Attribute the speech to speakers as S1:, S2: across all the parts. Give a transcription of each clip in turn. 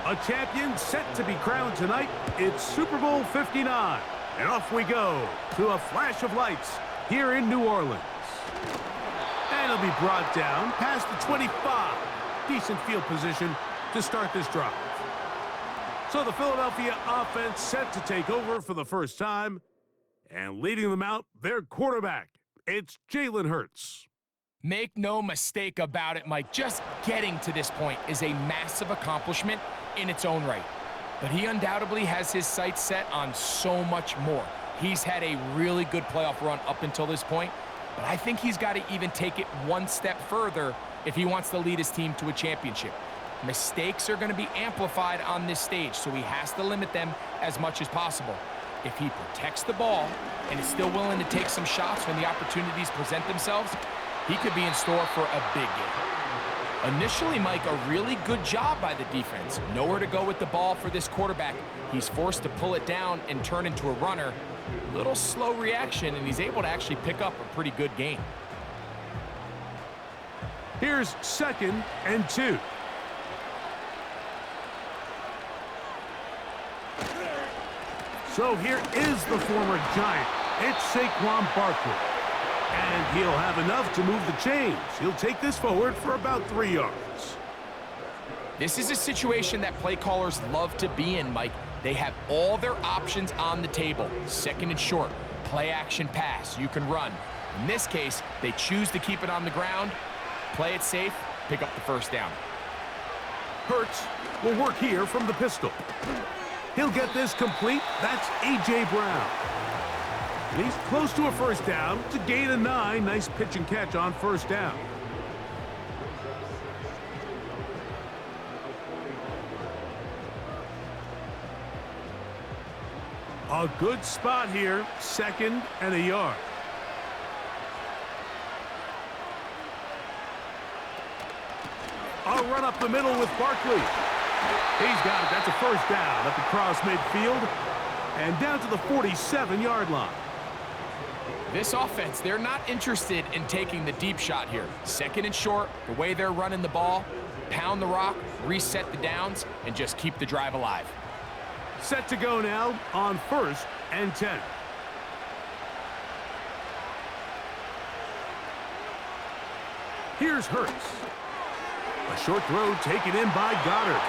S1: A champion set to be crowned tonight. It's Super Bowl 59. And off we go to a flash of lights here in New Orleans. And it'll be brought down past the 25. Decent field position to start this drive. So the Philadelphia offense set to take over for the first time. And leading them out, their quarterback. It's Jalen Hurts.
S2: Make no mistake about it, Mike. Just getting to this point is a massive accomplishment in its own right. But he undoubtedly has his sights set on so much more. He's had a really good playoff run up until this point, but I think he's got to even take it one step further if he wants to lead his team to a championship. Mistakes are going to be amplified on this stage, so he has to limit them as much as possible. If he protects the ball and is still willing to take some shots when the opportunities present themselves, he could be in store for a big game. Initially, Mike, a really good job by the defense. Nowhere to go with the ball for this quarterback. He's forced to pull it down and turn into a runner. Little slow reaction, and he's able to actually pick up a pretty good gain.
S1: Here's 2nd and 2. So here is the former Giant. It's Saquon Barkley. And he'll have enough to move the chains. He'll take this forward for about 3 yards.
S2: This is a situation that play callers love to be in, Mike. They have all their options on the table. 2nd and short, play action pass, you can run. In this case, they choose to keep it on the ground, play it safe, pick up the first down.
S1: Hurts will work here from the pistol. He'll get this complete. That's A.J. Brown. He's close to a first down to gain a 9. Nice pitch and catch on first down. A good spot here, 2nd and a yard. A run up the middle with Barkley. He's got it. That's a first down up across midfield and down to the 47-yard line.
S2: This offense, they're not interested in taking the deep shot here. 2nd and short, the way they're running the ball, pound the rock, reset the downs, and just keep the drive alive.
S1: Set to go now on 1st and 10. Here's Hurts. A short throw taken in by Goddard.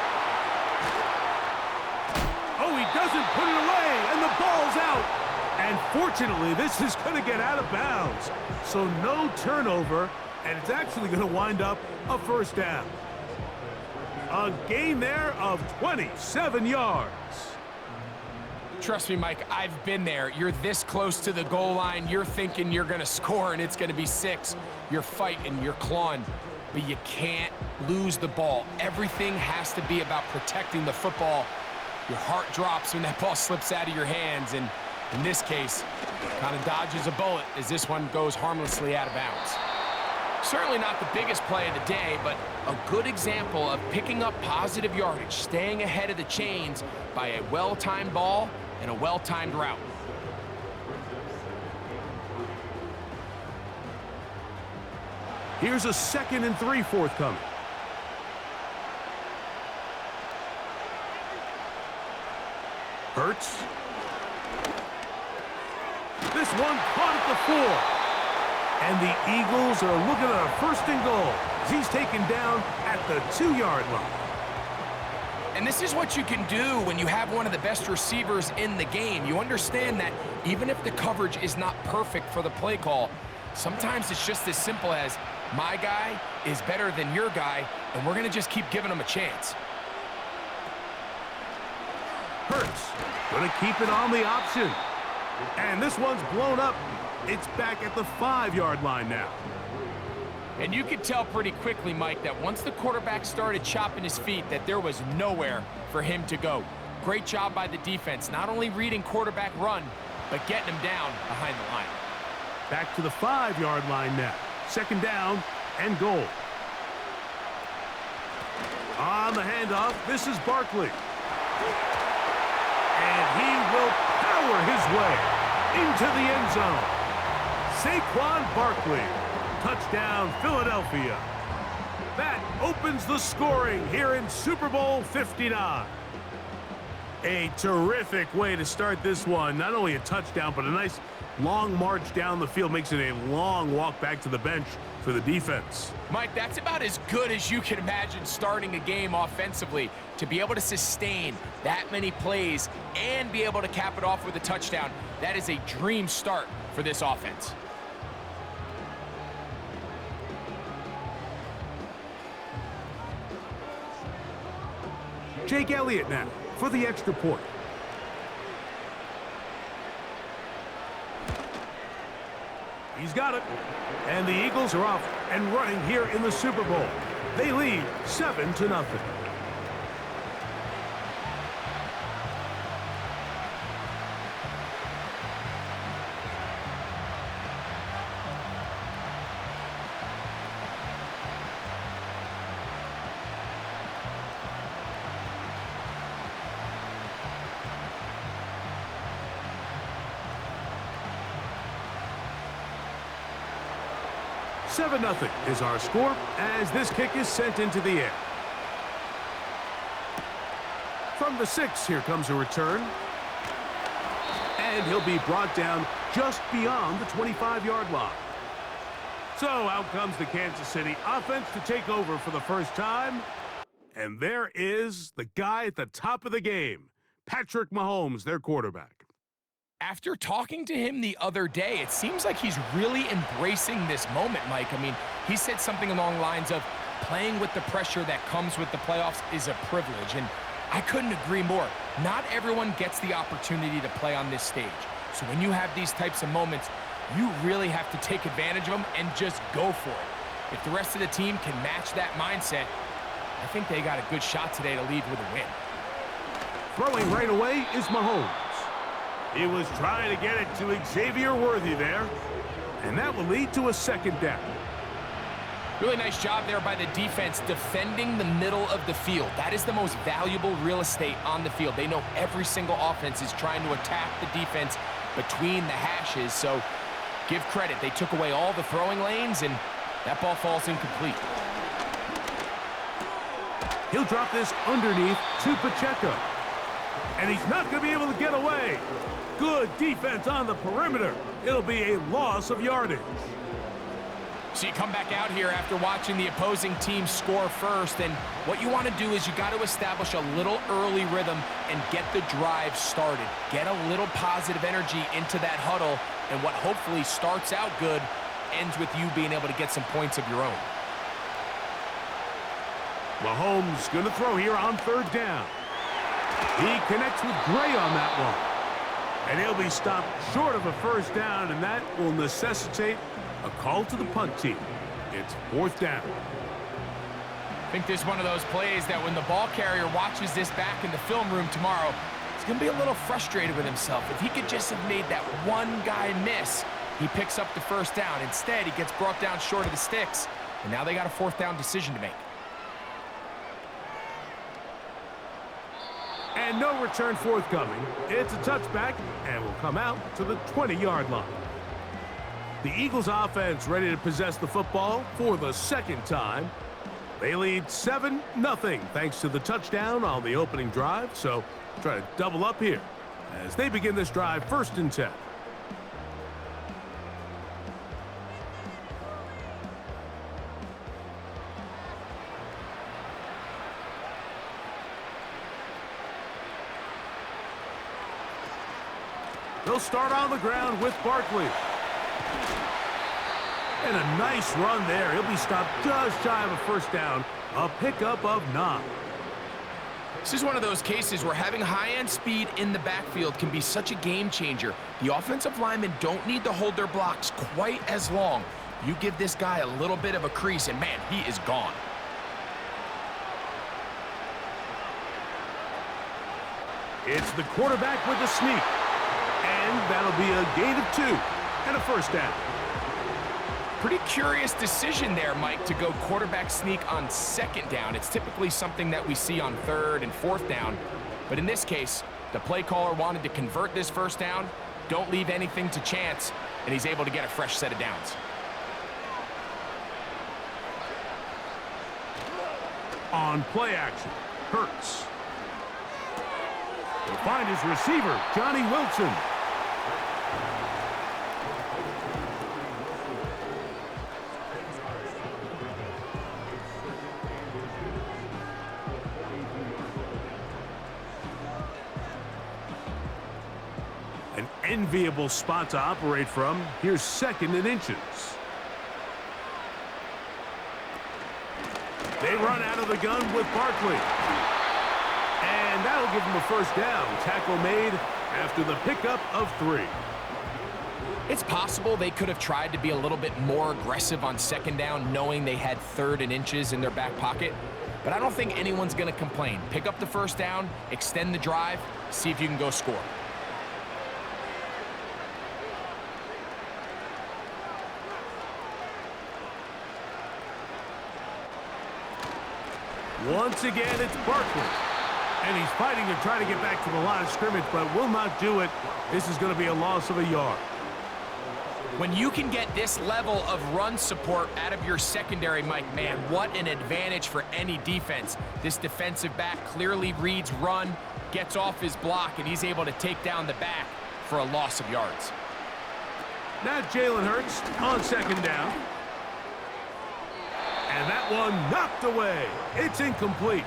S1: Oh, he doesn't put it away, and the ball's out. And fortunately, this is going to get out of bounds. So no turnover, and it's actually going to wind up a first down. A gain there of 27 yards.
S2: Trust me, Mike, I've been there. You're this close to the goal line. You're thinking you're going to score, and it's going to be 6. You're fighting, you're clawing, but you can't lose the ball. Everything has to be about protecting the football. Your heart drops when that ball slips out of your hands, and in this case, kind of dodges a bullet as this one goes harmlessly out of bounds. Certainly not the biggest play of the day, but a good example of picking up positive yardage, staying ahead of the chains by a well-timed ball and a well-timed route.
S1: Here's a 2nd and 3 forthcoming. Hurts. This one caught at the 4. And the Eagles are looking at a 1st and goal. He's taken down at the 2-yard line.
S2: And this is what you can do when you have one of the best receivers in the game. You understand that even if the coverage is not perfect for the play call, sometimes it's just as simple as, my guy is better than your guy, and we're going to just keep giving him a chance.
S1: Hurts going to keep it on the option. And this one's blown up. It's back at the 5-yard line now.
S2: And you could tell pretty quickly, Mike, that once the quarterback started chopping his feet, that there was nowhere for him to go. Great job by the defense, not only reading quarterback run, but getting him down behind the line.
S1: Back to the 5-yard line now. 2nd down and goal. On the handoff, this is Barkley. And he will power his way into the end zone. Saquon Barkley. Touchdown, Philadelphia. That opens the scoring here in Super Bowl 59. A terrific way to start this one. Not only a touchdown, but a nice long march down the field. Makes it a long walk back to the bench for the defense.
S2: Mike, that's about as good as you can imagine starting a game offensively. To be able to sustain that many plays and be able to cap it off with a touchdown, that is a dream start for this offense.
S1: Jake Elliott now for the extra point. He's got it. And the Eagles are off and running here in the Super Bowl. They lead 7-0. Seven 0 is our score as this kick is sent into the air. From the 6, here comes a return. And he'll be brought down just beyond the 25-yard line. So out comes the Kansas City offense to take over for the first time. And there is the guy at the top of the game, Patrick Mahomes, their quarterback.
S2: After talking to him the other day, it seems like he's really embracing this moment, Mike. I mean, he said something along the lines of playing with the pressure that comes with the playoffs is a privilege, and I couldn't agree more. Not everyone gets the opportunity to play on this stage. So when you have these types of moments, you really have to take advantage of them and just go for it. If the rest of the team can match that mindset, I think they got a good shot today to lead with a win.
S1: Throwing right away is Mahomes. He was trying to get it to Xavier Worthy there, and that will lead to a second down.
S2: Really nice job there by the defense defending the middle of the field. That is the most valuable real estate on the field. They know every single offense is trying to attack the defense between the hashes, so give credit. They took away all the throwing lanes, and that ball falls incomplete.
S1: He'll drop this underneath to Pacheco, and he's not going to be able to get away. Good defense on the perimeter. It'll be a loss of yardage.
S2: So you come back out here after watching the opposing team score first, and what you want to do is you got to establish a little early rhythm and get the drive started. Get a little positive energy into that huddle, and what hopefully starts out good ends with you being able to get some points of your own.
S1: Mahomes going to throw here on third down. He connects with Gray on that one. And he'll be stopped short of a first down, and that will necessitate a call to the punt team. It's fourth down.
S2: I think this is one of those plays that when the ball carrier watches this back in the film room tomorrow, he's going to be a little frustrated with himself. If he could just have made that one guy miss, he picks up the first down. Instead, he gets brought down short of the sticks, and now they got a fourth down decision to make.
S1: And no return forthcoming. It's a touchback and will come out to the 20-yard line. The Eagles offense ready to possess the football for the second time. They lead 7-0 thanks to the touchdown on the opening drive. So try to double up here as they begin this drive 1st and 10. They'll start on the ground with Barkley. And a nice run there. He'll be stopped just shy of a first down. A pickup of 9.
S2: This is one of those cases where having high-end speed in the backfield can be such a game changer. The offensive linemen don't need to hold their blocks quite as long. You give this guy a little bit of a crease, and man, he is gone.
S1: It's the quarterback with the sneak. And that'll be a gain of 2 and a first down.
S2: Pretty curious decision there, Mike, to go quarterback sneak on 2nd down. It's typically something that we see on 3rd and 4th down. But in this case, the play caller wanted to convert this first down, don't leave anything to chance, and he's able to get a fresh set of downs.
S1: On play action, Hurts. He'll find his receiver, Johnny Wilson. An enviable spot to operate from. Here's 2nd and inches. They run out of the gun with Barkley. And that'll give him a first down. Tackle made after the pickup of 3.
S2: It's possible they could have tried to be a little bit more aggressive on 2nd down, knowing they had 3rd and inches in their back pocket. But I don't think anyone's going to complain. Pick up the first down, extend the drive, see if you can go score.
S1: Once again, it's Barkley. And he's fighting to try to get back to the line of scrimmage, but will not do it. This is going to be a loss of a yard.
S2: When you can get this level of run support out of your secondary, Mike, man, what an advantage for any defense. This defensive back clearly reads run, gets off his block, and he's able to take down the back for a loss of yards.
S1: Now Jalen Hurts on 2nd down. And that one knocked away. It's incomplete.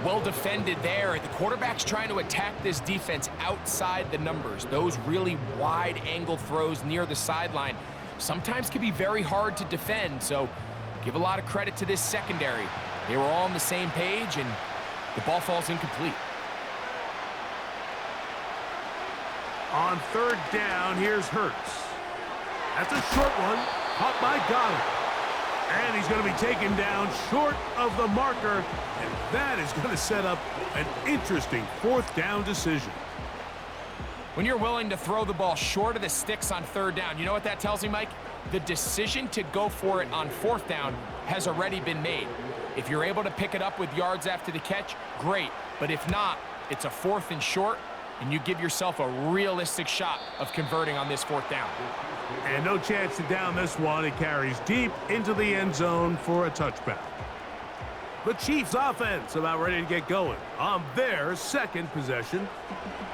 S2: Well defended there. The quarterback's trying to attack this defense outside the numbers. Those really wide angle throws near the sideline sometimes can be very hard to defend. So give a lot of credit to this secondary. They were all on the same page, and the ball falls incomplete.
S1: On 3rd down, here's Hurts. That's a short one. Caught by Goddard. And he's going to be taken down short of the marker, and that is going to set up an interesting 4th down decision.
S2: When you're willing to throw the ball short of the sticks on 3rd down, you know what that tells me, Mike? The decision to go for it on 4th down has already been made. If you're able to pick it up with yards after the catch, great. But if not, it's a 4th and short, and you give yourself a realistic shot of converting on this 4th down.
S1: And no chance to down this one. It carries deep into the end zone for a touchback. The Chiefs offense about ready to get going on their 2nd possession.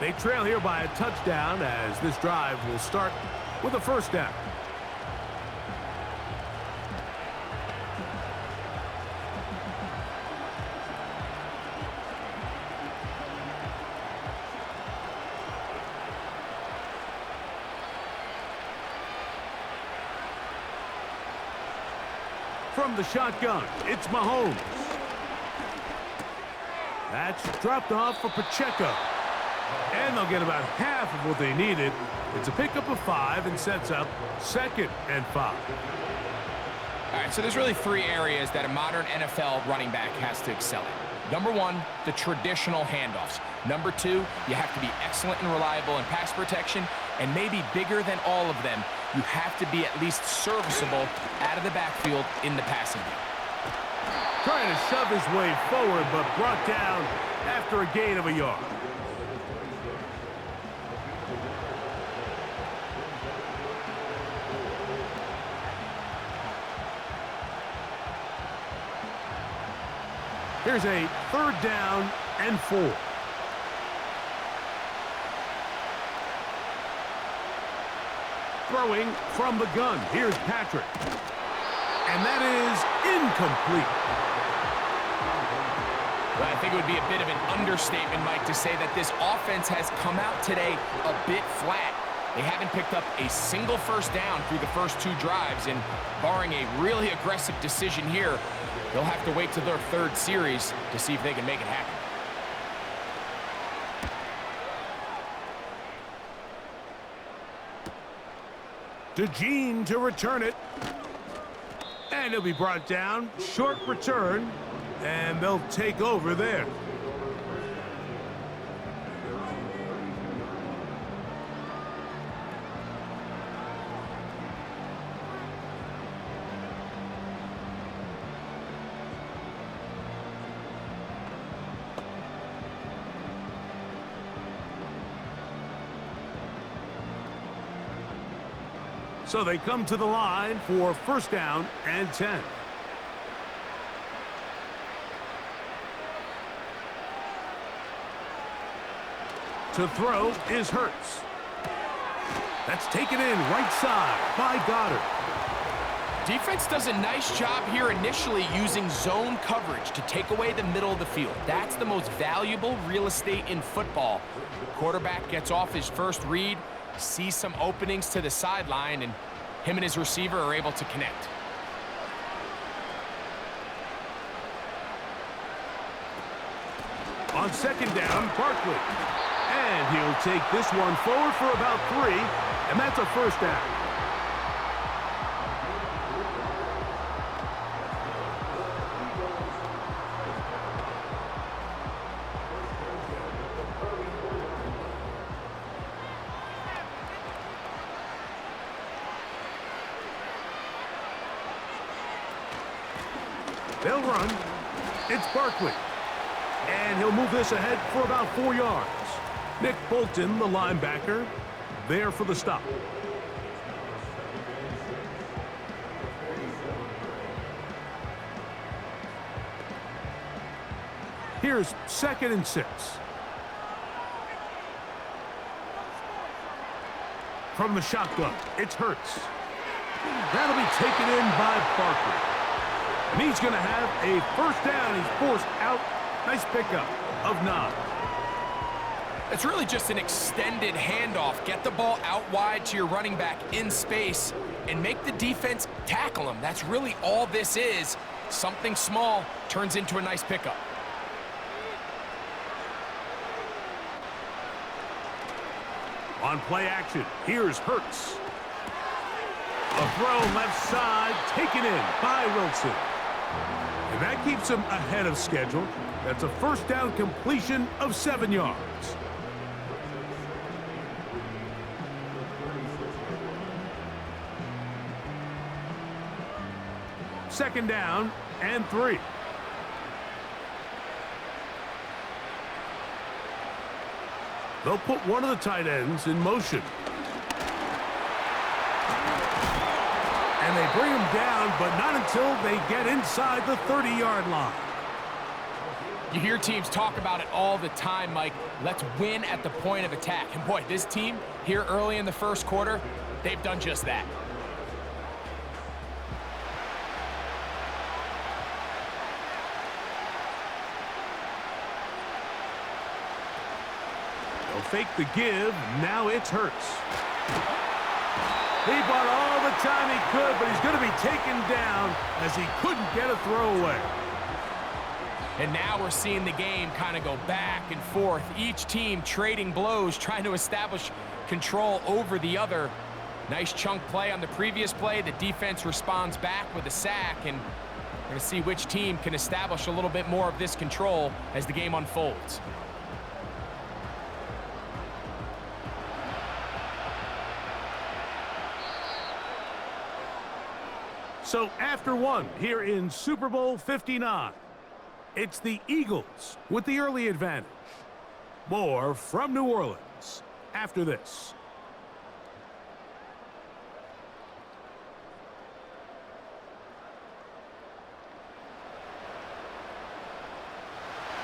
S1: They trail here by a touchdown as this drive will start with a first down. From the shotgun, it's Mahomes. That's dropped off for Pacheco. And they'll get about half of what they needed. It's a pickup of 5 and sets up 2nd and 5.
S2: All right, so there's really 3 areas that a modern NFL running back has to excel in. Number 1, the traditional handoffs. Number 2, you have to be excellent and reliable in pass protection. And maybe bigger than all of them, you have to be at least serviceable out of the backfield in the passing game.
S1: Trying to shove his way forward, but brought down after a gain of a yard. Here's a 3rd down and 4. Throwing from the gun. Here's Patrick. And that is incomplete.
S2: Well, I think it would be a bit of an understatement, Mike, to say that this offense has come out today a bit flat. They haven't picked up a single first down through the first 2 drives, and barring a really aggressive decision here, they'll have to wait to their 3rd series to see if they can make it happen.
S1: DeJean to return it. And he'll be brought down. Short return. And they'll take over there. So they come to the line for first down and 10. To throw is Hurts. That's taken in right side by Goddard.
S2: Defense does a nice job here initially using zone coverage to take away the middle of the field. That's the most valuable real estate in football. Quarterback gets off his first read, sees some openings to the sideline, and him and his receiver are able to connect.
S1: On second down, Barkley. And he'll take this one forward for about 3, and that's a first down. They'll run. It's Barkley. And he'll move this ahead for about 4 yards. Nick Bolton, the linebacker, there for the stop. Here's 2nd and 6. From the shotgun, it's Hurts. That'll be taken in by Barkley. And he's going to have a first down. He's forced out. Nice pickup of 9.
S2: It's really just an extended handoff. Get the ball out wide to your running back in space and make the defense tackle him. That's really all this is. Something small turns into a nice pickup.
S1: On play action, here's Hurts. A throw left side, taken in by Wilson. And that keeps him ahead of schedule. That's a first down completion of 7 yards. Second down and 3. They'll put one of the tight ends in motion. And they bring him down, but not until they get inside the 30-yard line.
S2: You hear teams talk about it all the time, Mike. Let's win at the point of attack. And boy, this team here early in the first quarter, they've done just that.
S1: They'll fake the give. Now it's Hurts. He bought all the time he could, but he's going to be taken down as he couldn't get a throwaway.
S2: And now we're seeing the game kind of go back and forth. Each team trading blows, trying to establish control over the other. Nice chunk play on the previous play. The defense responds back with a sack, and we're going to see which team can establish a little bit more of this control as the game unfolds.
S1: So after one here in Super Bowl 59, it's the Eagles with the early advantage. More from New Orleans after this.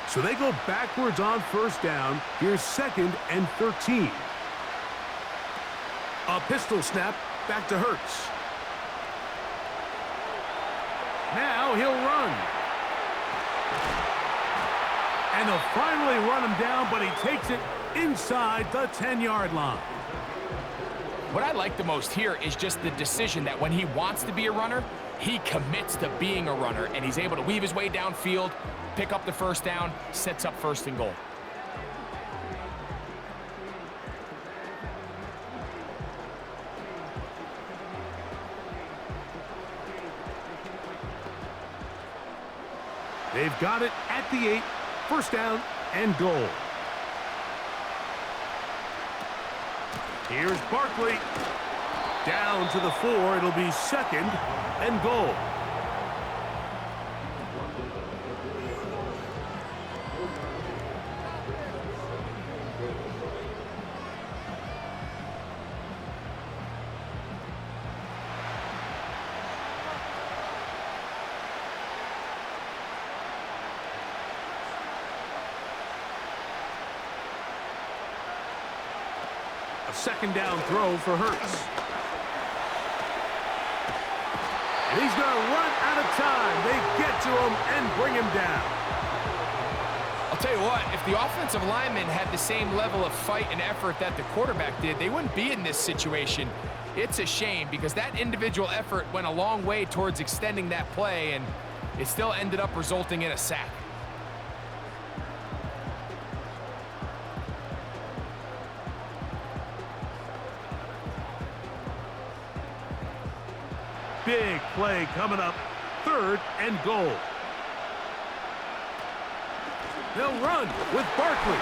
S1: So they go backwards on first down. Here's 2nd and 13. A pistol snap back to Hurts. Now he'll run. And they'll finally run him down, but he takes it inside the 10-yard line.
S2: What I like the most here is just the decision that when he wants to be a runner, he commits to being a runner, and he's able to weave his way downfield, pick up the first down, sets up 1st and goal.
S1: They've got it at the 8, 1st down and goal. Here's Barkley. Down to the 4, it'll be 2nd and goal. A second down throw for Hurts. And he's going to run out of time. They get to him and bring him down.
S2: I'll tell you what, if the offensive lineman had the same level of fight and effort that the quarterback did, they wouldn't be in this situation. It's a shame because that individual effort went a long way towards extending that play, and it still ended up resulting in a sack.
S1: Big play coming up. 3rd and goal. They'll run with Barkley.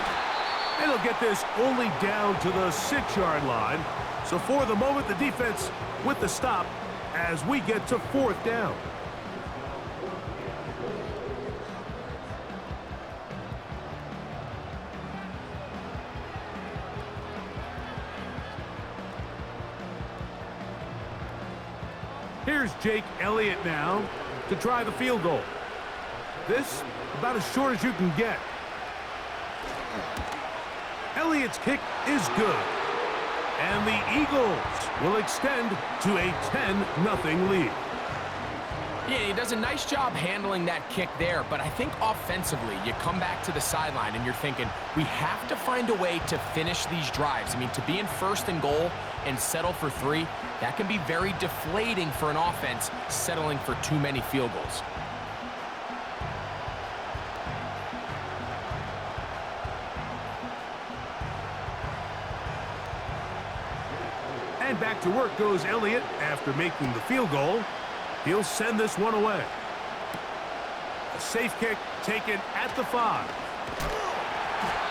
S1: And they'll get this only down to the 6-yard line. So for the moment, the defense with the stop as we get to 4th down. Here's Jake Elliott now to try the field goal. This about as short as you can get. Elliott's kick is good. And the Eagles will extend to a 10-0 lead.
S2: Yeah, he does a nice job handling that kick there, but I think offensively, you come back to the sideline and you're thinking, we have to find a way to finish these drives. I mean, to be in 1st and goal and settle for 3, that can be very deflating for an offense settling for too many field goals.
S1: And back to work goes Elliott after making the field goal. He'll send this one away. A safe kick taken at the 5.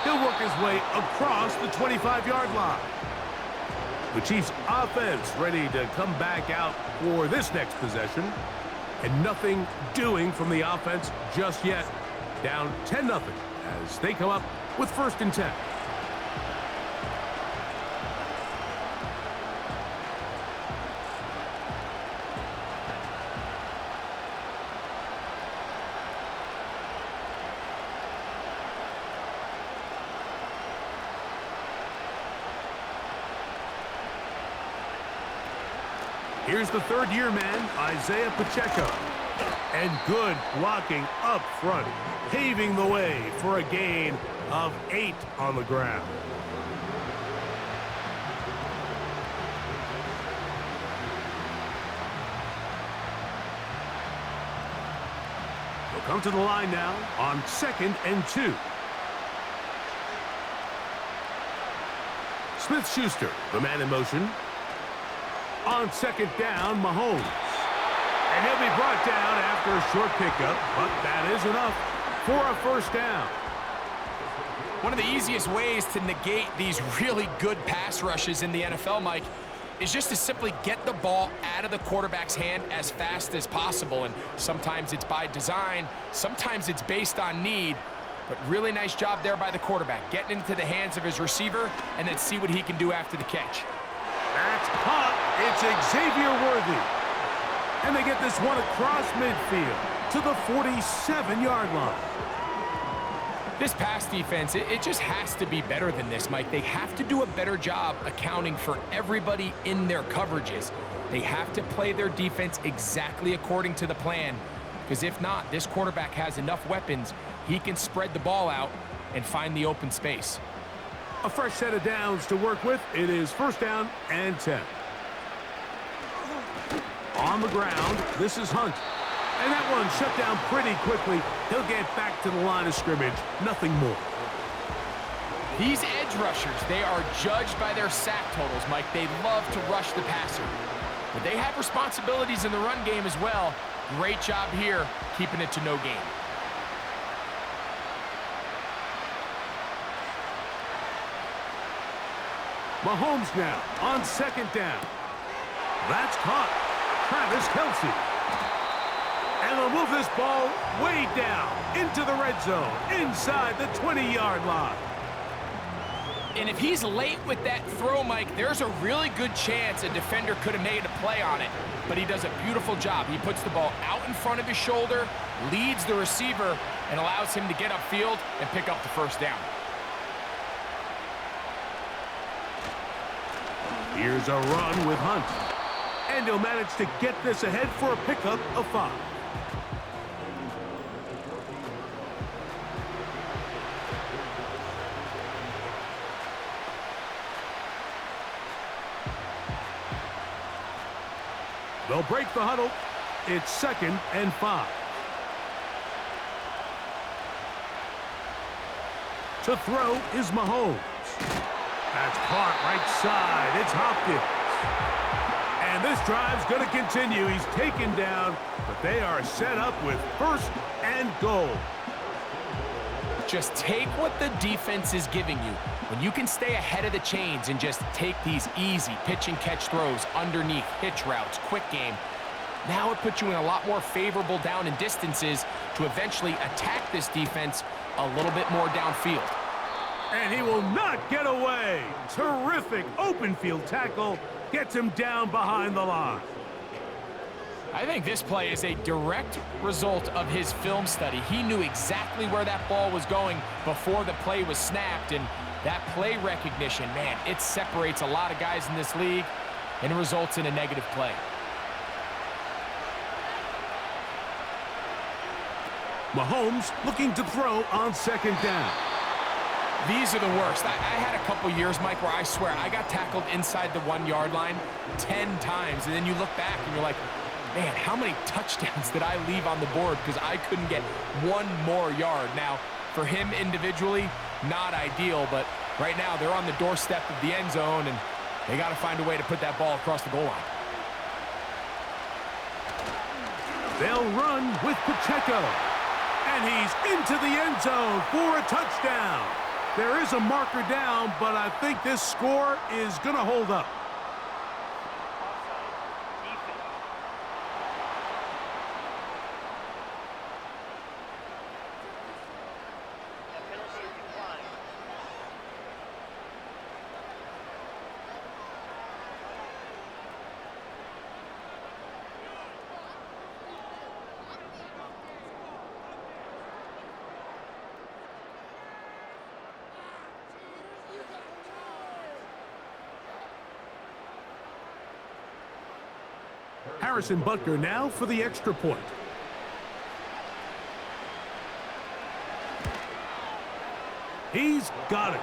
S1: He'll work his way across the 25-yard line. The Chiefs offense ready to come back out for this next possession. And nothing doing from the offense just yet. Down 10-0 as they come up with 1st and 10. Here's the 3rd-year man, Isaiah Pacheco. And good blocking up front, paving the way for a gain of 8 on the ground. They'll come to the line now on 2nd and 2. Smith-Schuster, the man in motion. On 2nd down, Mahomes. And he'll be brought down after a short pickup, but that is enough for a 1st down.
S2: One of the easiest ways to negate these really good pass rushes in the NFL, Mike, is just to simply get the ball out of the quarterback's hand as fast as possible. And sometimes it's by design, sometimes it's based on need. But really nice job there by the quarterback, getting into the hands of his receiver and then see what he can do after the catch.
S1: That's caught. It's Xavier Worthy. And they get this one across midfield to the 47-yard line.
S2: This pass defense, it just has to be better than this, Mike. They have to do a better job accounting for everybody in their coverages. They have to play their defense exactly according to the plan, because if not, this quarterback has enough weapons, he can spread the ball out and find the open space.
S1: A fresh set of downs to work with. It is 1st down and 10. On the ground, this is Hunt. And that one shut down pretty quickly. He'll get back to the line of scrimmage. Nothing more.
S2: These edge rushers, they are judged by their sack totals, Mike. They love to rush the passer. But they have responsibilities in the run game as well. Great job here, keeping it to no gain.
S1: Mahomes now on 2nd down. That's caught. Travis Kelce. And they'll move this ball way down into the red zone, inside the 20-yard line.
S2: And if he's late with that throw, Mike, there's a really good chance a defender could have made a play on it. But he does a beautiful job. He puts the ball out in front of his shoulder, leads the receiver, and allows him to get upfield and pick up the 1st down.
S1: Here's a run with Hunt. And he'll manage to get this ahead for a pickup of 5. They'll break the huddle. It's 2nd and 5. To throw is Mahomes. That's caught right side. It's Hopkins. And this drive's going to continue. He's taken down, but they are set up with 1st and goal.
S2: Just take what the defense is giving you. When you can stay ahead of the chains and just take these easy pitch and catch throws underneath, hitch routes, quick game, now it puts you in a lot more favorable down and distances to eventually attack this defense a little bit more downfield.
S1: And he will not get away. Terrific open field tackle. Gets him down behind the line.
S2: I think this play is a direct result of his film study. He knew exactly where that ball was going before the play was snapped, and that play recognition, man, it separates a lot of guys in this league and results in a negative play.
S1: Mahomes looking to throw on 2nd down.
S2: These are the worst. I had a couple years, Mike, where I swear I got tackled inside the 1-yard line 10 times, and then you look back and you're like, man, how many touchdowns did I leave on the board because I couldn't get 1 more yard? Now, for him individually, not ideal, but right now they're on the doorstep of the end zone, and they got to find a way to put that ball across the goal line.
S1: They'll run with Pacheco, and he's into the end zone for a touchdown. There is a marker down, but I think this score is going to hold up. Harrison Butker now for the extra point. He's got it.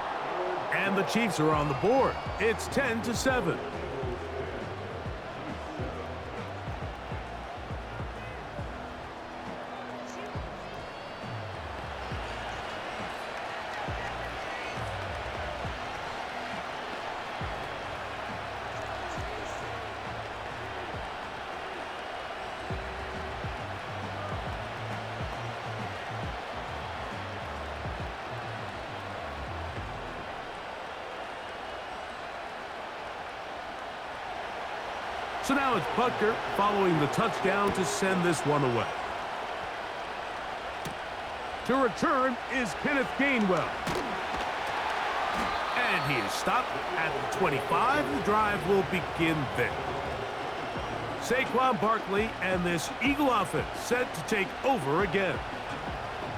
S1: And the Chiefs are on the board. It's 10-7. So now it's Butker following the touchdown to send this one away. To return is Kenneth Gainwell. And he is stopped at the 25. The drive will begin there. Saquon Barkley and this Eagle offense set to take over again.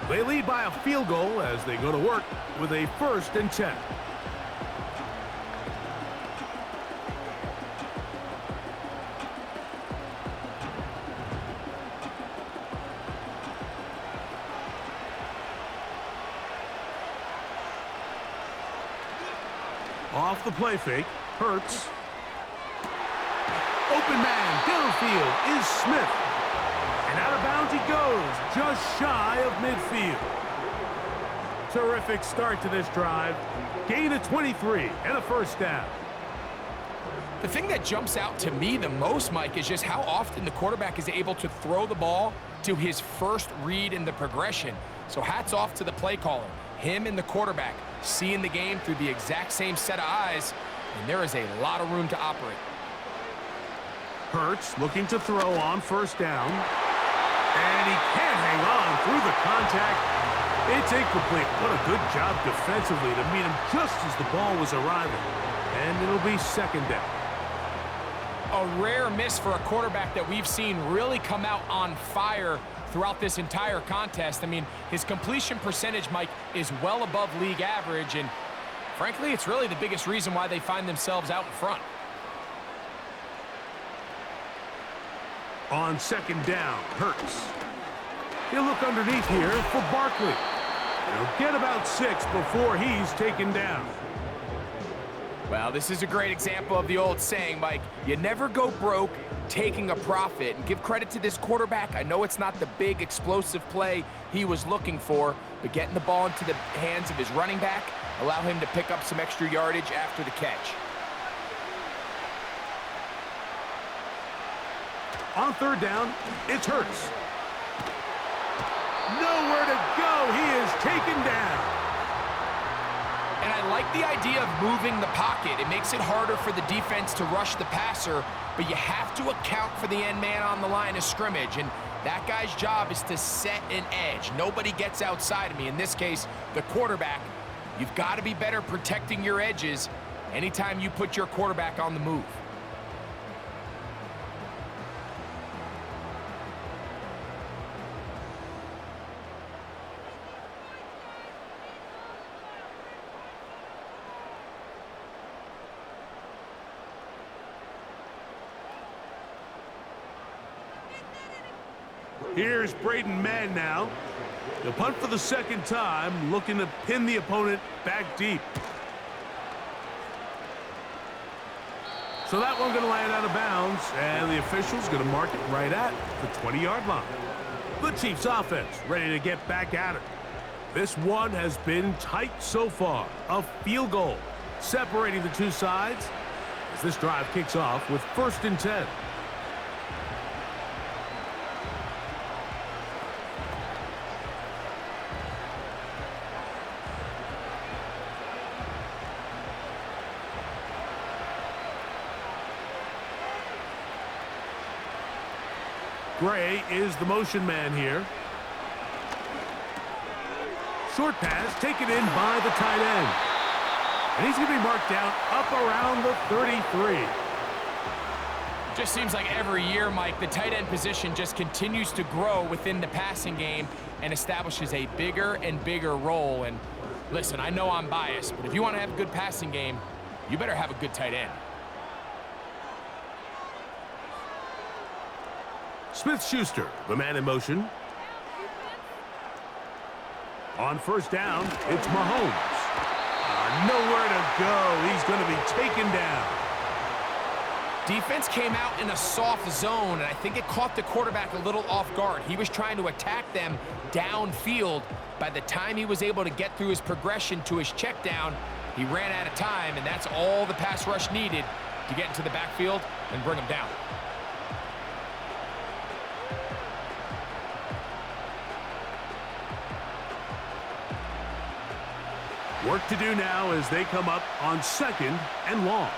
S1: They lead by a field goal as they go to work with a 1st and 10. Off the play fake, Hurts. Open man, downfield is Smith. And out of bounds he goes, just shy of midfield. Terrific start to this drive. Gain of 23 and a 1st down.
S2: The thing that jumps out to me the most, Mike, is just how often the quarterback is able to throw the ball to his first read in the progression. So hats off to the play caller. Him and the quarterback seeing the game through the exact same set of eyes, and there is a lot of room to operate.
S1: Hurts looking to throw on 1st down. And he can't hang on through the contact. It's incomplete. What a good job defensively to meet him just as the ball was arriving. And it'll be 2nd down.
S2: A rare miss for a quarterback that we've seen really come out on fire throughout this entire contest. I mean, his completion percentage, Mike, is well above league average, and frankly, it's really the biggest reason why they find themselves out in front.
S1: On second down, Hurts. He'll look underneath here for Barkley. He'll get about 6 before he's taken down.
S2: Well, this is a great example of the old saying, Mike, you never go broke taking a profit. And give credit to this quarterback. I know it's not the big explosive play he was looking for, but getting the ball into the hands of his running back allow him to pick up some extra yardage after the catch.
S1: On third down, it's Hurts. Nowhere to go. He is taken down.
S2: And I like the idea of moving the pocket. It makes it harder for the defense to rush the passer, but you have to account for the end man on the line of scrimmage, and that guy's job is to set an edge. Nobody gets outside of me. In this case, the quarterback. You've got to be better protecting your edges anytime you put your quarterback on the move.
S1: Here's Braden Mann now. He'll punt for the second time, looking to pin the opponent back deep. So that one going to land out of bounds, and the official's going to mark it right at the 20-yard line. The Chiefs offense ready to get back at it. This one has been tight so far. A field goal separating the two sides as this drive kicks off with 1st and 10. Gray is the motion man here. Short pass taken in by the tight end. And he's going to be marked down up around the 33.
S2: Just seems like every year, Mike, the tight end position just continues to grow within the passing game and establishes a bigger and bigger role. And listen, I know I'm biased, but if you want to have a good passing game, you better have a good tight end.
S1: Smith-Schuster, the man in motion. On 1st down, it's Mahomes. Nowhere to go. He's going to be taken down.
S2: Defense came out in a soft zone, and I think it caught the quarterback a little off guard. He was trying to attack them downfield. By the time he was able to get through his progression to his check down, he ran out of time, and that's all the pass rush needed to get into the backfield and bring him down.
S1: Work to do now as they come up on 2nd and long.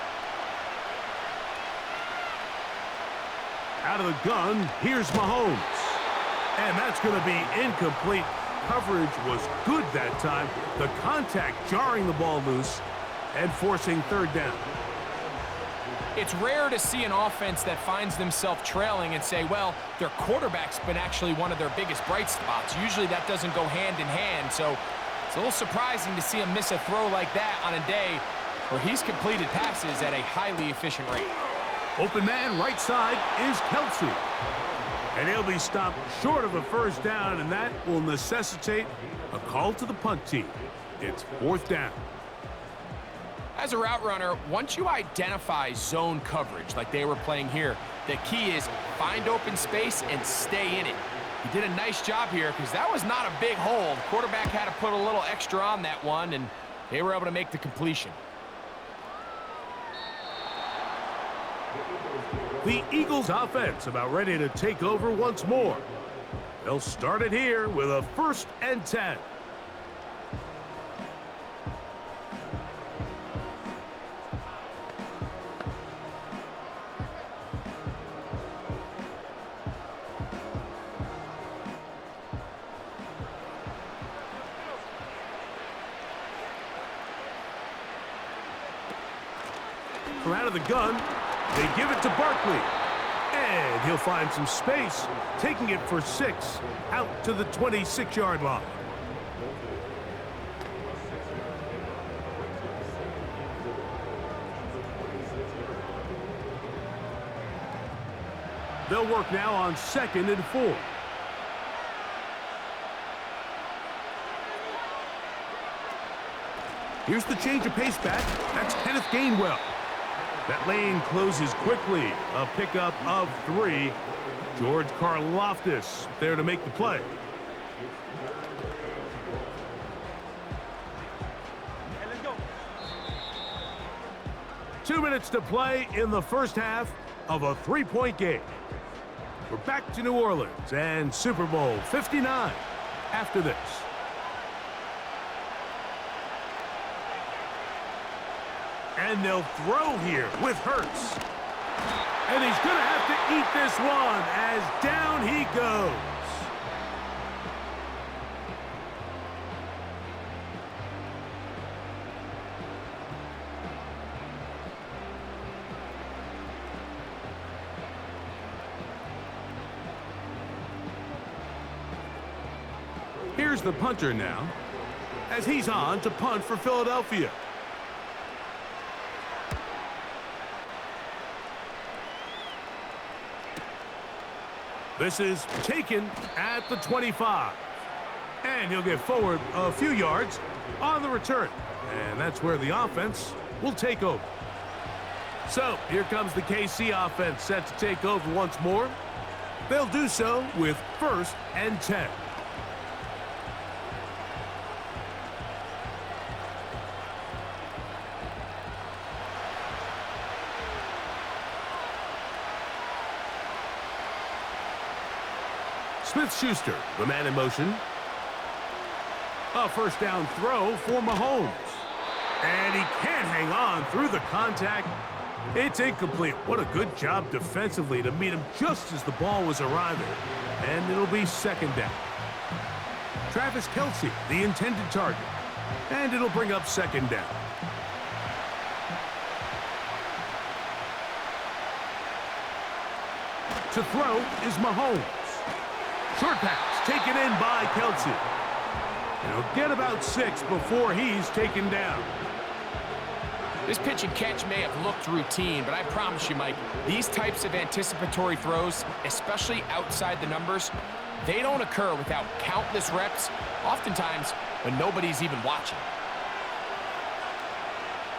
S1: Out of the gun, here's Mahomes. And that's going to be incomplete. Coverage was good that time. The contact jarring the ball loose and forcing 3rd down.
S2: It's rare to see an offense that finds themselves trailing and say, well, their quarterback's been actually one of their biggest bright spots. Usually that doesn't go hand in hand, so it's a little surprising to see him miss a throw like that on a day where he's completed passes at a highly efficient rate.
S1: Open man right side is Kelsey. And he'll be stopped short of a 1st down, and that will necessitate a call to the punt team. It's 4th down.
S2: As a route runner, once you identify zone coverage like they were playing here, the key is find open space and stay in it. He did a nice job here because that was not a big hole. The quarterback had to put a little extra on that one, and they were able to make the completion.
S1: The Eagles offense about ready to take over once more. They'll start it here with a 1st and 10. From out of the gun, they give it to Barkley. And he'll find some space, taking it for 6 out to the 26-yard line. They'll work now on 2nd and 4. Here's the change of pace back. That's Kenneth Gainwell. That lane closes quickly. A pickup of 3. George Karlaftis there to make the play.
S3: Let's go.
S1: 2 minutes to play in the first half of a 3-point game. We're back to New Orleans and Super Bowl 59 after this. And they'll throw here with Hurts. And he's going to have to eat this one as down he goes. Here's the punter now, as he's on to punt for Philadelphia. This is taken at the 25. And he'll get forward a few yards on the return. And that's where the offense will take over. So here comes the KC offense set to take over once more. They'll do so with 1st and 10. Smith-Schuster, the man in motion. A first down throw for Mahomes. And he can't hang on through the contact. It's incomplete. What a good job defensively to meet him just as the ball was arriving. And it'll be 2nd down. Travis Kelce, the intended target. And it'll bring up 2nd down. To throw is Mahomes. Short pass taken in by Kelce. And he'll get about 6 before he's taken down.
S2: This pitch and catch may have looked routine, but I promise you, Mike, these types of anticipatory throws, especially outside the numbers, they don't occur without countless reps, oftentimes when nobody's even watching.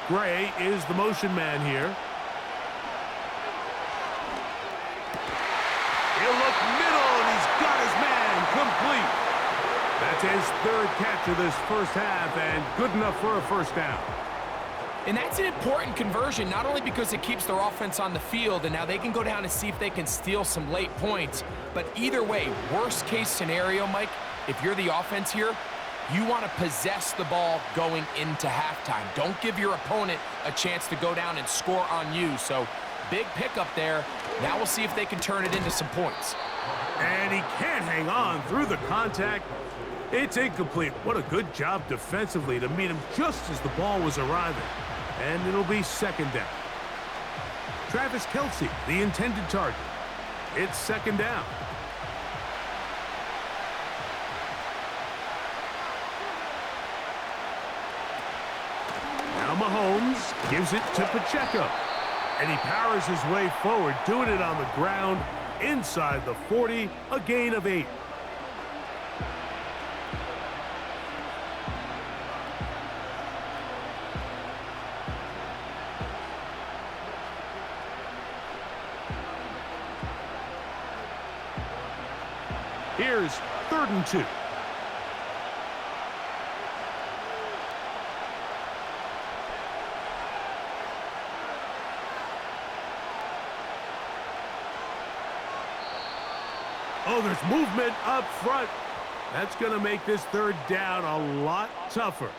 S1: Gray is the motion man here. He'll look middle, and he's got his man complete. That's his 3rd catch of this first half, and good enough for a first down.
S2: And that's an important conversion, not only because it keeps their offense on the field, and now they can go down and see if they can steal some late points, but either way, worst case scenario, Mike, if you're the offense here, you want to possess the ball going into halftime. Don't give your opponent a chance to go down and score on you. So big pickup there. Now we'll see if they can turn it into some points.
S1: And he can't hang on through the contact. It's incomplete. What a good job defensively to meet him just as the ball was arriving. And it'll be 2nd down. Travis Kelce, the intended target. It's 2nd down. Now Mahomes gives it to Pacheco. And he powers his way forward, doing it on the ground inside the 40, a gain of 8. Here's 3rd and 2. Oh, there's movement up front. That's going to make this 3rd down a lot tougher.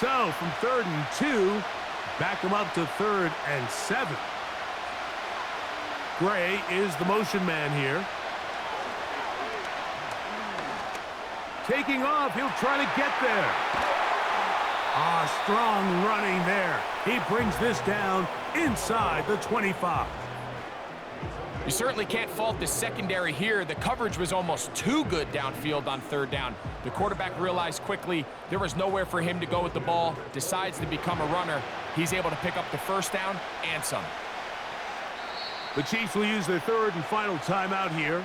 S1: So, from 3rd and 2, back them up to 3rd and 7. Gray is the motion man here. Taking off, he'll try to get there. Strong running there. He brings this down inside the 25.
S2: You certainly can't fault the secondary here. The coverage was almost too good downfield on third down. The quarterback realized quickly there was nowhere for him to go with the ball, decides to become a runner. He's able to pick up the first down and some.
S1: The Chiefs will use their third and final timeout here.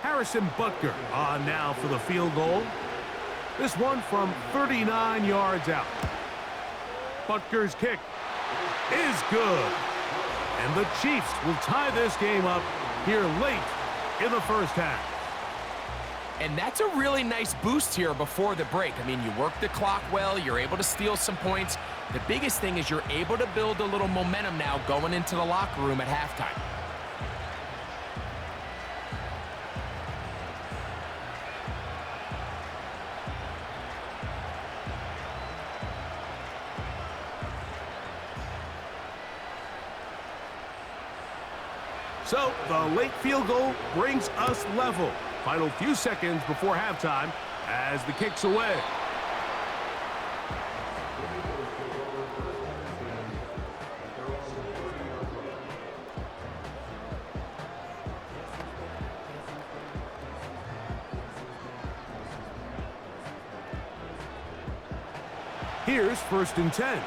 S1: Harrison Butker on now for the field goal. This one from 39 yards out. Butker's kick is good. And the Chiefs will tie this game up here late in the first half.
S2: And that's a really nice boost here before the break. I mean, you work the clock well, you're able to steal some points. The biggest thing is you're able to build a little momentum now going into the locker room at halftime.
S1: So the late field goal brings us level. Final few seconds before halftime as the kick's away. Here's 1st and 10.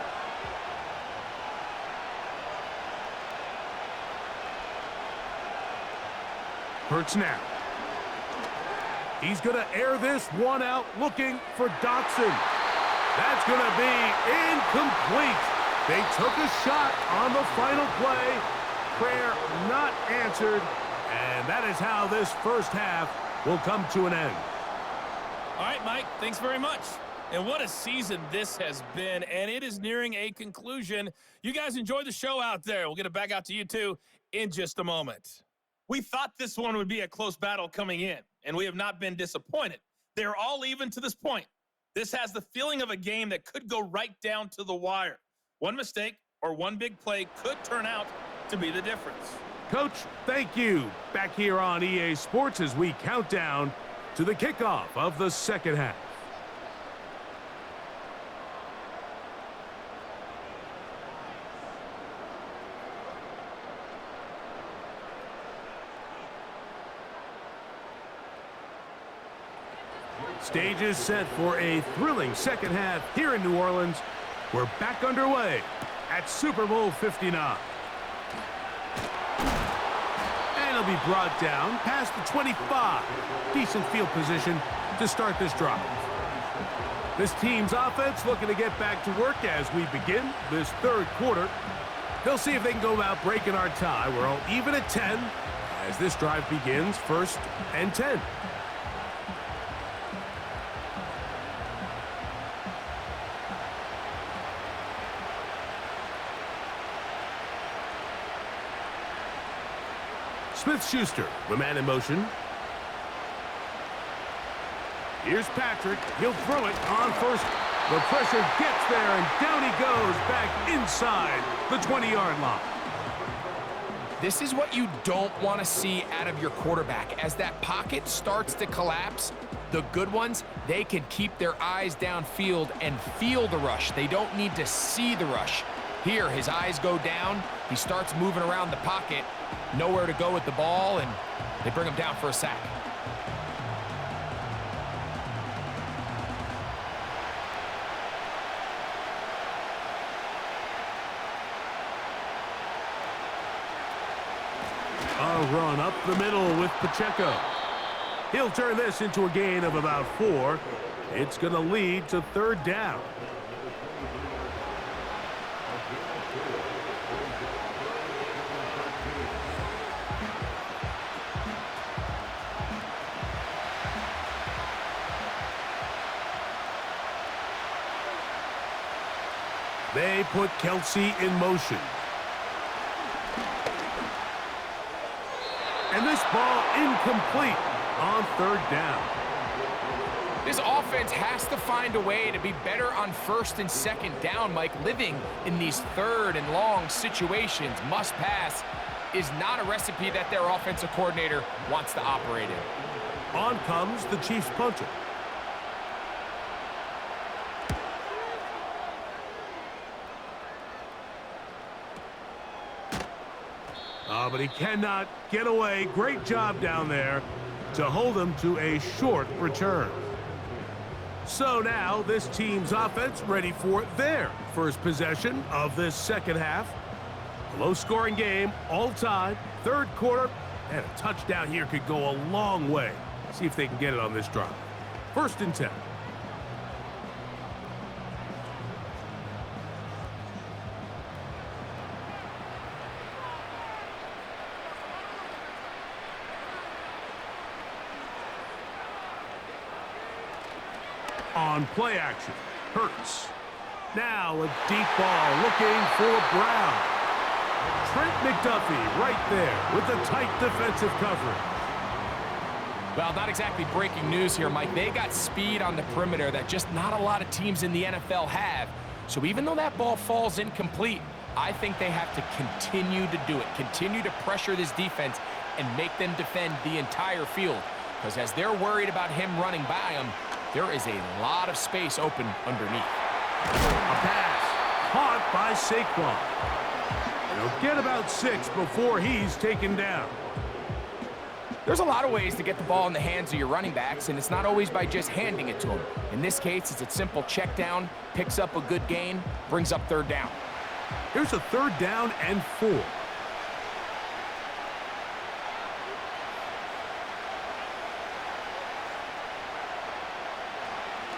S1: Hurts now. He's going to air this one out looking for Dotson. That's going to be incomplete. They took a shot on the final play. Prayer not answered. And that is how this first half will come to an end.
S4: All right, Mike, thanks very much. And what a season this has been, and it is nearing a conclusion. You guys enjoy the show out there. We'll get it back out to you, too, in just a moment. We thought this one would be a close battle coming in, and we have not been disappointed. They're all even to this point. This has the feeling of a game that could go right down to the wire. One mistake or one big play could turn out to be the difference.
S1: Coach, thank you. Back here on EA Sports as we count down to the kickoff of the second half. Stage is set for a thrilling second half here in New Orleans. We're back underway at Super Bowl 59. And it'll be brought down past the 25. Decent field position to start this drive. This team's offense looking to get back to work as we begin this third quarter. They'll see if they can go about breaking our tie. We're all even at 10 as this drive begins, 1st and 10. Smith-Schuster, the man in motion. Here's Patrick. He'll throw it on first. The pressure gets there, and down he goes back inside the 20-yard line.
S2: This is what you don't want to see out of your quarterback. As that pocket starts to collapse, the good ones, they can keep their eyes downfield and feel the rush. They don't need to see the rush. Here, his eyes go down. He starts moving around the pocket. Nowhere to go with the ball, and they bring him down for a sack.
S1: A run up the middle with Pacheco. He'll turn this into a gain of about 4. It's going to lead to 3rd down. They put Kelsey in motion. And this ball incomplete on 3rd down.
S2: This offense has to find a way to be better on first and second down, Mike. Living in these third and long situations, must pass, is not a recipe that their offensive coordinator wants to operate in.
S1: On comes the Chiefs punter. But he cannot get away. Great job down there to hold him to a short return. So now this team's offense ready for their first possession of this second half. A low-scoring game, all tied, third quarter, and a touchdown here could go a long way. See if they can get it on this drive. 1st and 10. On play action, Hurts. Now a deep ball looking for Brown. Trent McDuffie right there with the tight defensive coverage.
S2: Well, not exactly breaking news here, Mike. They got speed on the perimeter that just not a lot of teams in the NFL have. So even though that ball falls incomplete, I think they have to continue to do it. Continue to pressure this defense and make them defend the entire field. Because as they're worried about him running by them, there is a lot of space open underneath.
S1: A pass caught by Saquon. He'll get about 6 before he's taken down.
S2: There's a lot of ways to get the ball in the hands of your running backs, and it's not always by just handing it to them. In this case, it's a simple check down, picks up a good gain, brings up 3rd down.
S1: Here's a 3rd down and 4.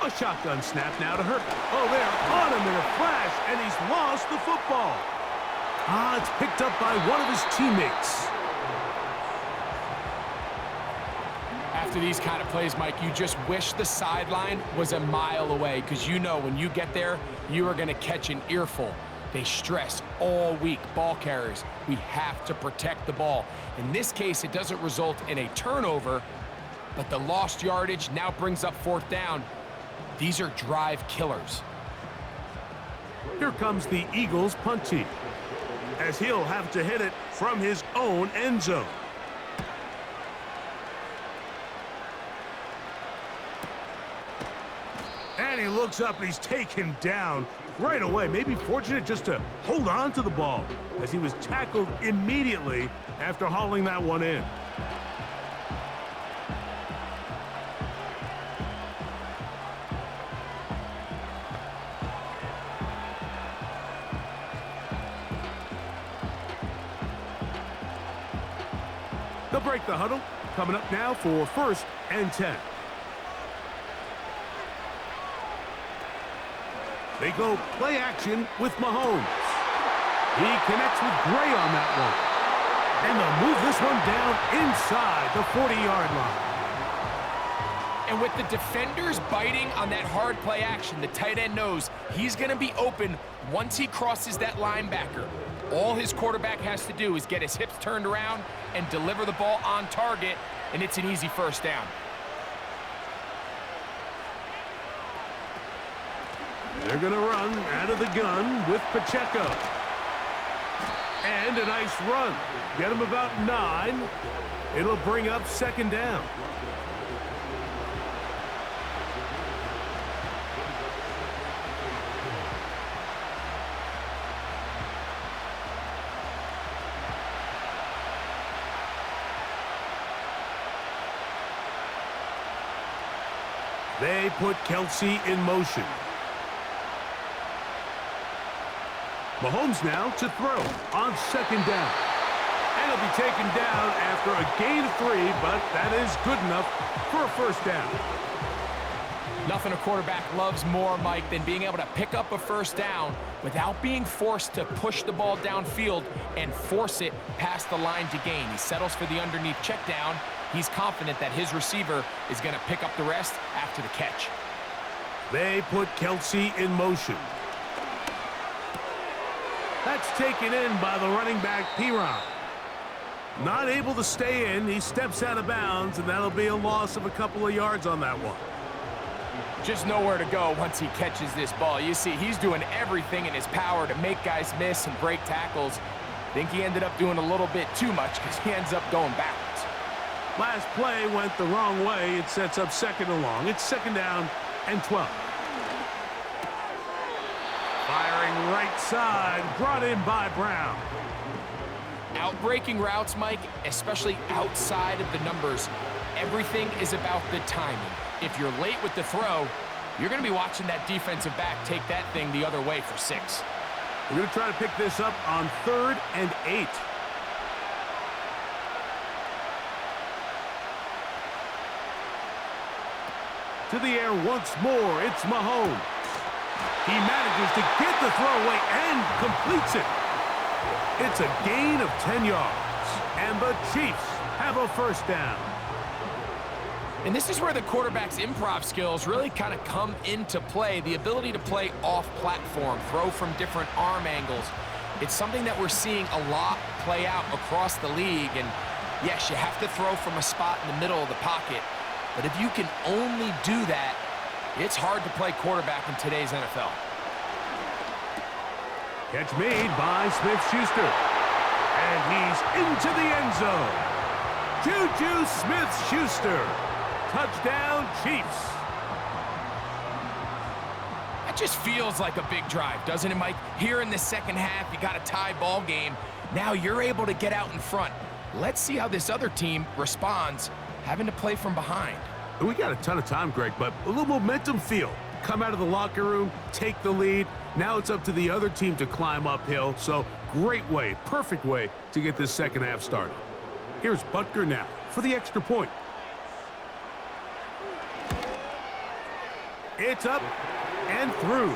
S1: A shotgun snap now to Hurt. Oh, they're on him in a flash, and he's lost the football. It's picked up by one of his teammates.
S2: After these kind of plays, Mike, you just wish the sideline was a mile away, because you know when you get there, you are going to catch an earful. They stress all week, ball carriers. We have to protect the ball. In this case, it doesn't result in a turnover, but the lost yardage now brings up 4th down. These are drive killers.
S1: Here comes the Eagles punt team, as he'll have to hit it from his own end zone. And he looks up and he's taken down right away. Maybe fortunate just to hold on to the ball, as he was tackled immediately after hauling that one in. They'll break the huddle. Coming up now for 1st and 10. They go play action with Mahomes. He connects with Gray on that one. And they'll move this one down inside the 40-yard line.
S2: And with the defenders biting on that hard play action, the tight end knows he's going to be open once he crosses that linebacker. All his quarterback has to do is get his hips turned around and deliver the ball on target, and it's an easy 1st down.
S1: They're going to run out of the gun with Pacheco. And a nice run. Get him about 9. It'll bring up 2nd down. They put Kelsey in motion. Mahomes now to throw on 2nd down. And he'll be taken down after a gain of 3, but that is good enough for a 1st down.
S2: Nothing a quarterback loves more, Mike, than being able to pick up a 1st down without being forced to push the ball downfield and force it past the line to gain. He settles for the underneath check down. He's confident that his receiver is going to pick up the rest after the catch.
S1: They put Kelsey in motion. That's taken in by the running back, Piron. Not able to stay in. He steps out of bounds, and that'll be a loss of a couple of yards on that one.
S2: just nowhere to go once he catches this ball. You see, he's doing everything in his power to make guys miss and break tackles. I think he ended up doing a little bit too much because he ends up going backwards.
S1: Last play went the wrong way. It sets up 2nd and long. It's 2nd down and 12. Firing right side, brought in by Brown.
S2: Outbreaking routes, Mike, especially outside of the numbers, everything is about the timing. If you're late with the throw, you're going to be watching that defensive back take that thing the other way for 6.
S1: We're going to try to pick this up on 3rd and 8. To the air once more, it's Mahomes. He manages to get the throw away and completes it. It's a gain of 10 yards, and the Chiefs have a 1st down.
S2: And this is where the quarterback's improv skills really kind of come into play. The ability to play off-platform, throw from different arm angles. It's something that we're seeing a lot play out across the league. And yes, you have to throw from a spot in the middle of the pocket. But if you can only do that, it's hard to play quarterback in today's NFL.
S1: Catch made by Smith-Schuster. And he's into the end zone. Juju Smith-Schuster. Touchdown, Chiefs.
S2: That just feels like a big drive, doesn't it, Mike? Here in the second half, you got a tie ball game. Now you're able to get out in front. Let's see how this other team responds, having to play from behind.
S1: We got a ton of time, Greg, but a little momentum feel. Come out of the locker room, take the lead. Now it's up to the other team to climb uphill. So great way, perfect way to get this second half started. Here's Butker now for the extra point. It's up and through.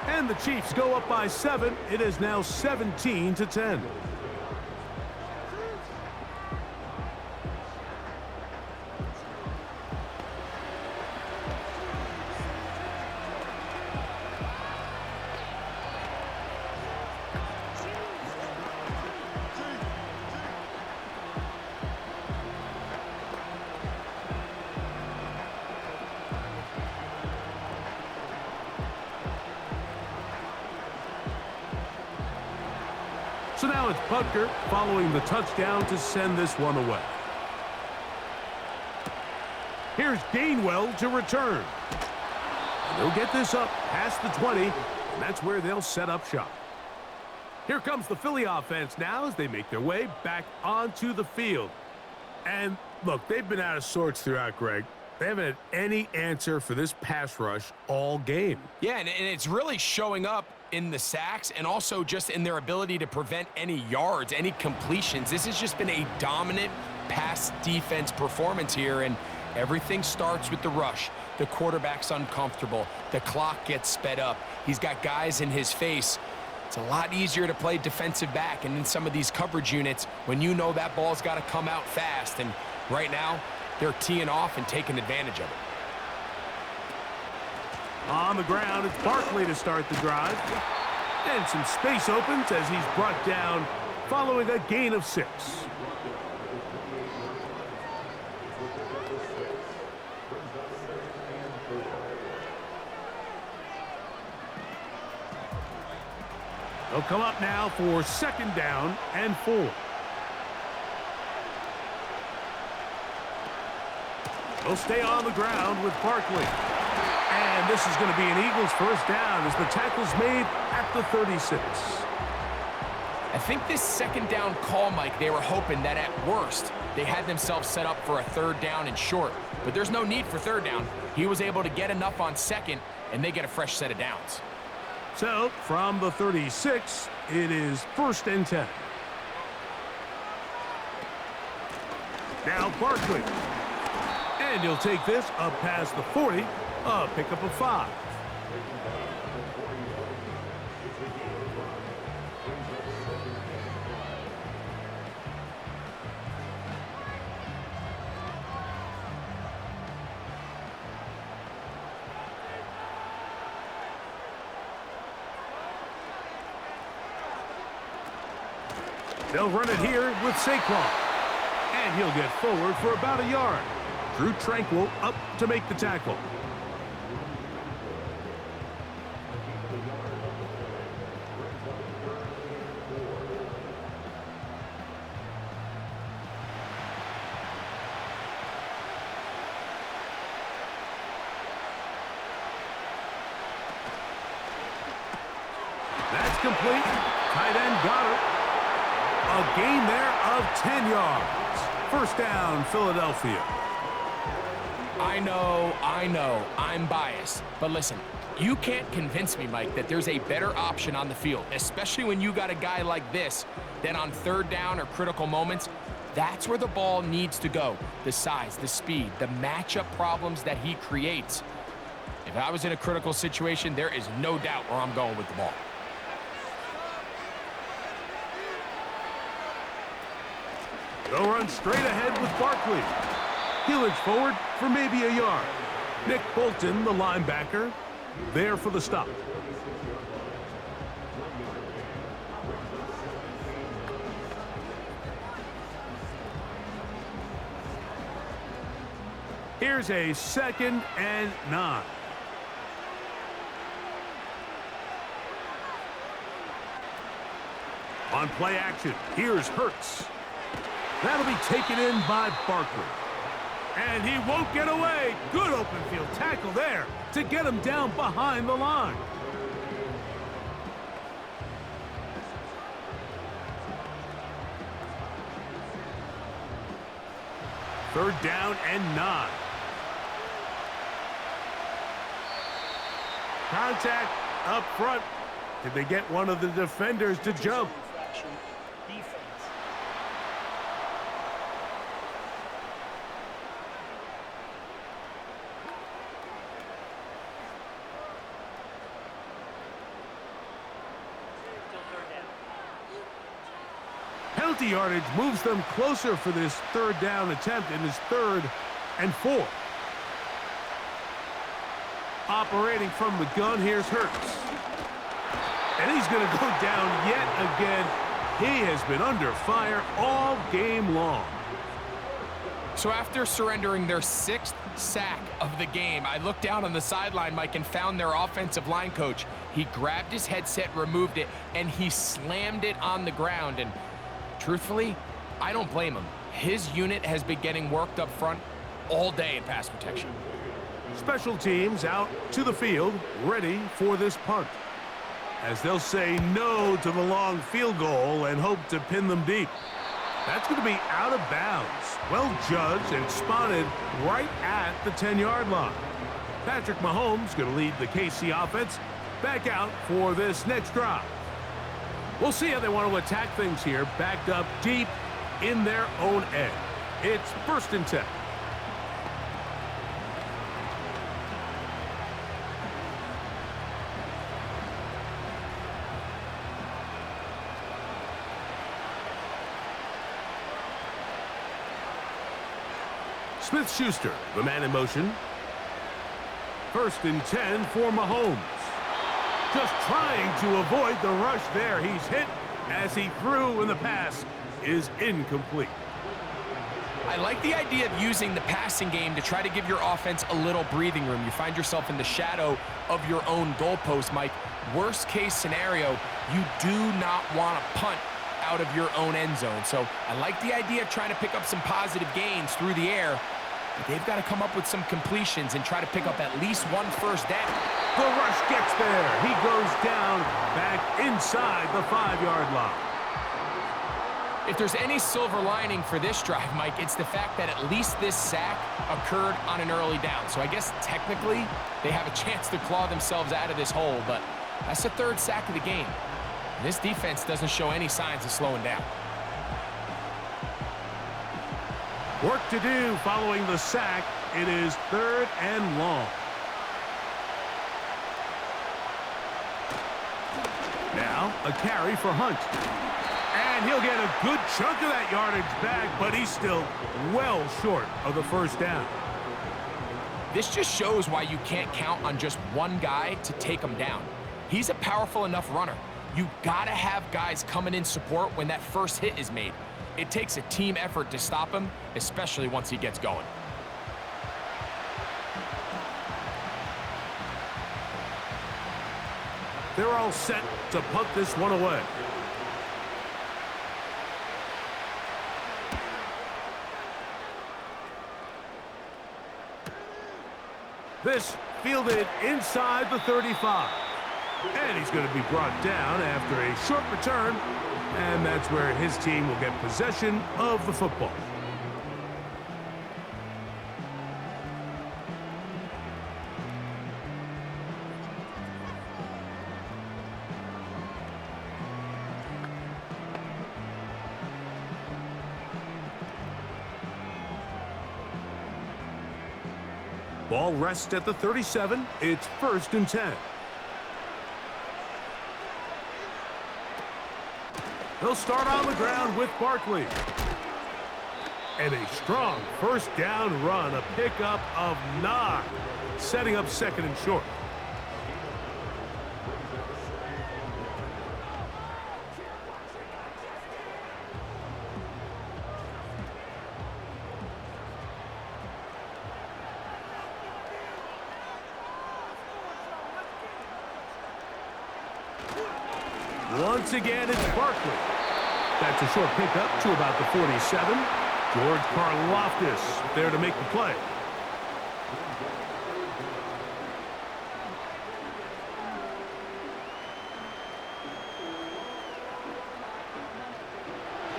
S1: And the Chiefs go up by 7. It is now 17-10. So now it's Butker following the touchdown to send this one away. Here's Gainwell to return. And they'll get this up past the 20, and that's where they'll set up shop. Here comes the Philly offense now as they make their way back onto the field. And look, they've been out of sorts throughout, Greg. They haven't had any answer for this pass rush all game.
S2: Yeah, and it's really showing up in the sacks and also just in their ability to prevent any yards, any completions. This has just been a dominant pass defense performance here, and everything starts with the rush. The quarterback's uncomfortable. The clock gets sped up. He's got guys in his face. It's a lot easier to play defensive back and in some of these coverage units when you know that ball's got to come out fast, and right now they're teeing off and taking advantage of it.
S1: On the ground, it's Barkley to start the drive. And some space opens as he's brought down following a gain of 6. They'll come up now for 2nd down and 4. They'll stay on the ground with Barkley. And this is going to be an Eagles 1st down as the tackle's made at the 36.
S2: I think this 2nd down call, Mike, they were hoping that at worst they had themselves set up for a 3rd down and short. But there's no need for 3rd down. He was able to get enough on 2nd, and they get a fresh set of downs.
S1: So from the 36, it is 1st and 10. Now Barkley. And he'll take this up past the 40. A pickup of 5. They'll run it here with Saquon. And he'll get forward for about a yard. Drew Tranquil up to make the tackle. complete. Tight end got her. A gain there of 10 yards. First down, Philadelphia.
S2: I know, I'm biased. But listen, you can't convince me, Mike, that there's a better option on the field, especially when you got a guy like this, that on third down or critical moments, that's where the ball needs to go. The size, the speed, the matchup problems that he creates. If I was in a critical situation, there is no doubt where I'm going with the ball.
S1: They'll run straight ahead with Barkley. He'll edge forward for maybe a yard. Nick Bolton, the linebacker, there for the stop. Here's a 2nd and 9. On play action, here's Hurts. That'll be taken in by Barkley. And he won't get away. Good open field tackle there to get him down behind the line. Third down and 9. Contact up front. Did they get one of the defenders to jump? Penalty yardage moves them closer for this third down attempt in his 3rd and 4. Operating from the gun, here's Hurts. And he's going to go down yet again. He has been under fire all game long.
S2: So after surrendering their 6th sack of the game, I looked down on the sideline, Mike, and found their offensive line coach. He grabbed his headset, removed it, and he slammed it on the ground. And truthfully, I don't blame him. His unit has been getting worked up front all day in pass protection.
S1: Special teams out to the field, ready for this punt, as they'll say no to the long field goal and hope to pin them deep. That's going to be out of bounds. Well judged and spotted right at the 10-yard line. Patrick Mahomes going to lead the KC offense back out for this next drive. We'll see how they want to attack things here, backed up deep in their own end. It's 1st and 10. Smith-Schuster, the man in motion. 1st and 10 for Mahomes. Just trying to avoid the rush there. He's hit as he threw, and the pass is incomplete.
S2: I like the idea of using the passing game to try to give your offense a little breathing room. You find yourself in the shadow of your own goalpost, Mike. Worst case scenario, you do not want to punt out of your own end zone. So I like the idea of trying to pick up some positive gains through the air, but they've got to come up with some completions and try to pick up at least one first down.
S1: The rush gets there. He goes down back inside the 5-yard line.
S2: If there's any silver lining for this drive, Mike, it's the fact that at least this sack occurred on an early down. So I guess technically they have a chance to claw themselves out of this hole, but that's the 3rd sack of the game. And this defense doesn't show any signs of slowing down.
S1: Work to do following the sack. It is 3rd and long. Now a carry for Hunt. And he'll get a good chunk of that yardage back, but he's still well short of the first down.
S2: This just shows why you can't count on just one guy to take him down. He's a powerful enough runner. You gotta have guys coming in support when that first hit is made. It takes a team effort to stop him, especially once he gets going.
S1: They're all set to punt this one away. This fielded inside the 35. And he's going to be brought down after a short return. And that's where his team will get possession of the football. Ball rests at the 37. It's 1st and 10. He'll start on the ground with Barkley. And a strong first down run, a pickup of 9, setting up 2nd and short. Once again, it's Barkley. That's a short pickup to about the 47. George Karlaftis there to make the play.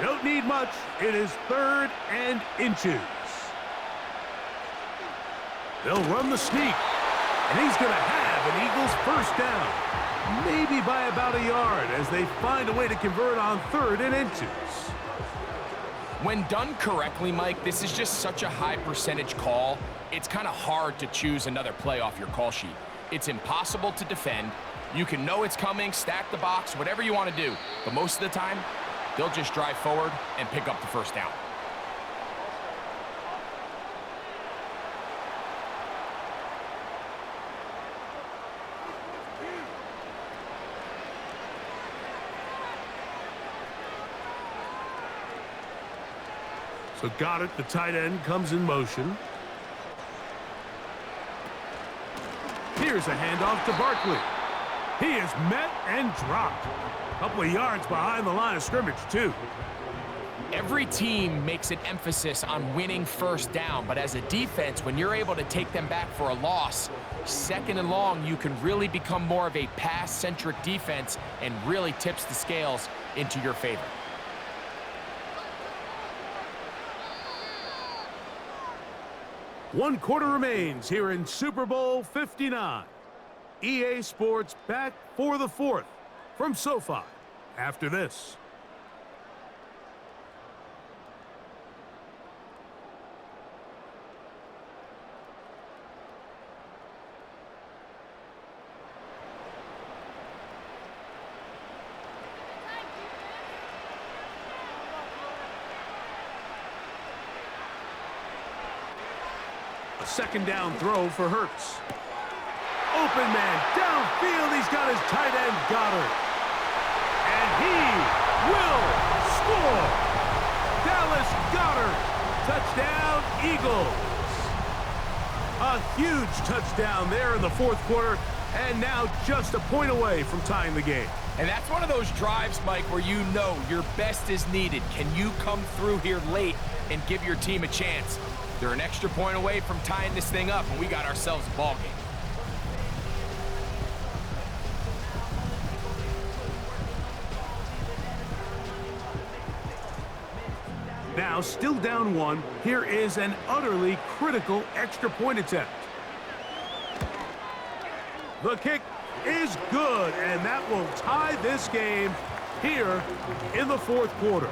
S1: Don't need much. It is 3rd and inches. They'll run the sneak. And he's going to have an Eagles first down. Maybe by about a yard as they find a way to convert on 3rd and inches.
S2: When done correctly, Mike, this is just such a high percentage call. It's kind of hard to choose another play off your call sheet. It's impossible to defend. You can know it's coming, stack the box, whatever you want to do. But most of the time, they'll just drive forward and pick up the first down.
S1: So Goddard, the tight end, comes in motion. Here's a handoff to Barkley. He is met and dropped. A couple of yards behind the line of scrimmage, too.
S2: Every team makes an emphasis on winning first down, but as a defense, when you're able to take them back for a loss, 2nd and long, you can really become more of a pass-centric defense and really tips the scales into your favor.
S1: One quarter remains here in Super Bowl 59. EA Sports back for the 4th from SoFi after this. A 2nd down throw for Hurts. Open man downfield. He's got his tight end Goddard. And he will score. Dallas Goddard. Touchdown, Eagles. A huge touchdown there in the 4th quarter. And now just a point away from tying the game.
S2: And that's one of those drives, Mike, where you know your best is needed. Can you come through here late and give your team a chance? They're an extra point away from tying this thing up, and we got ourselves a ball game.
S1: Now, still down 1, here is an utterly critical extra point attempt. The kick is good, and that will tie this game here in the 4th quarter.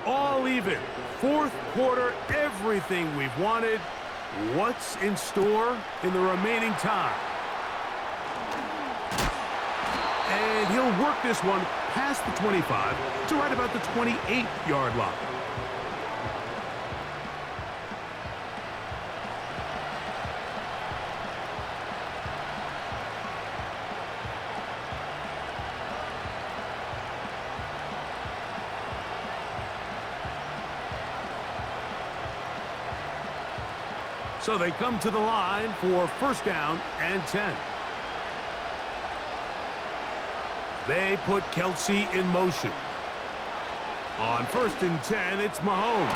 S1: All even. 4th quarter, everything we've wanted. What's in store in the remaining time? And he'll work this one past the 25 to right about the 28-yard line. So they come to the line for first down and 10. They put Kelsey in motion. On first and 10, it's Mahomes.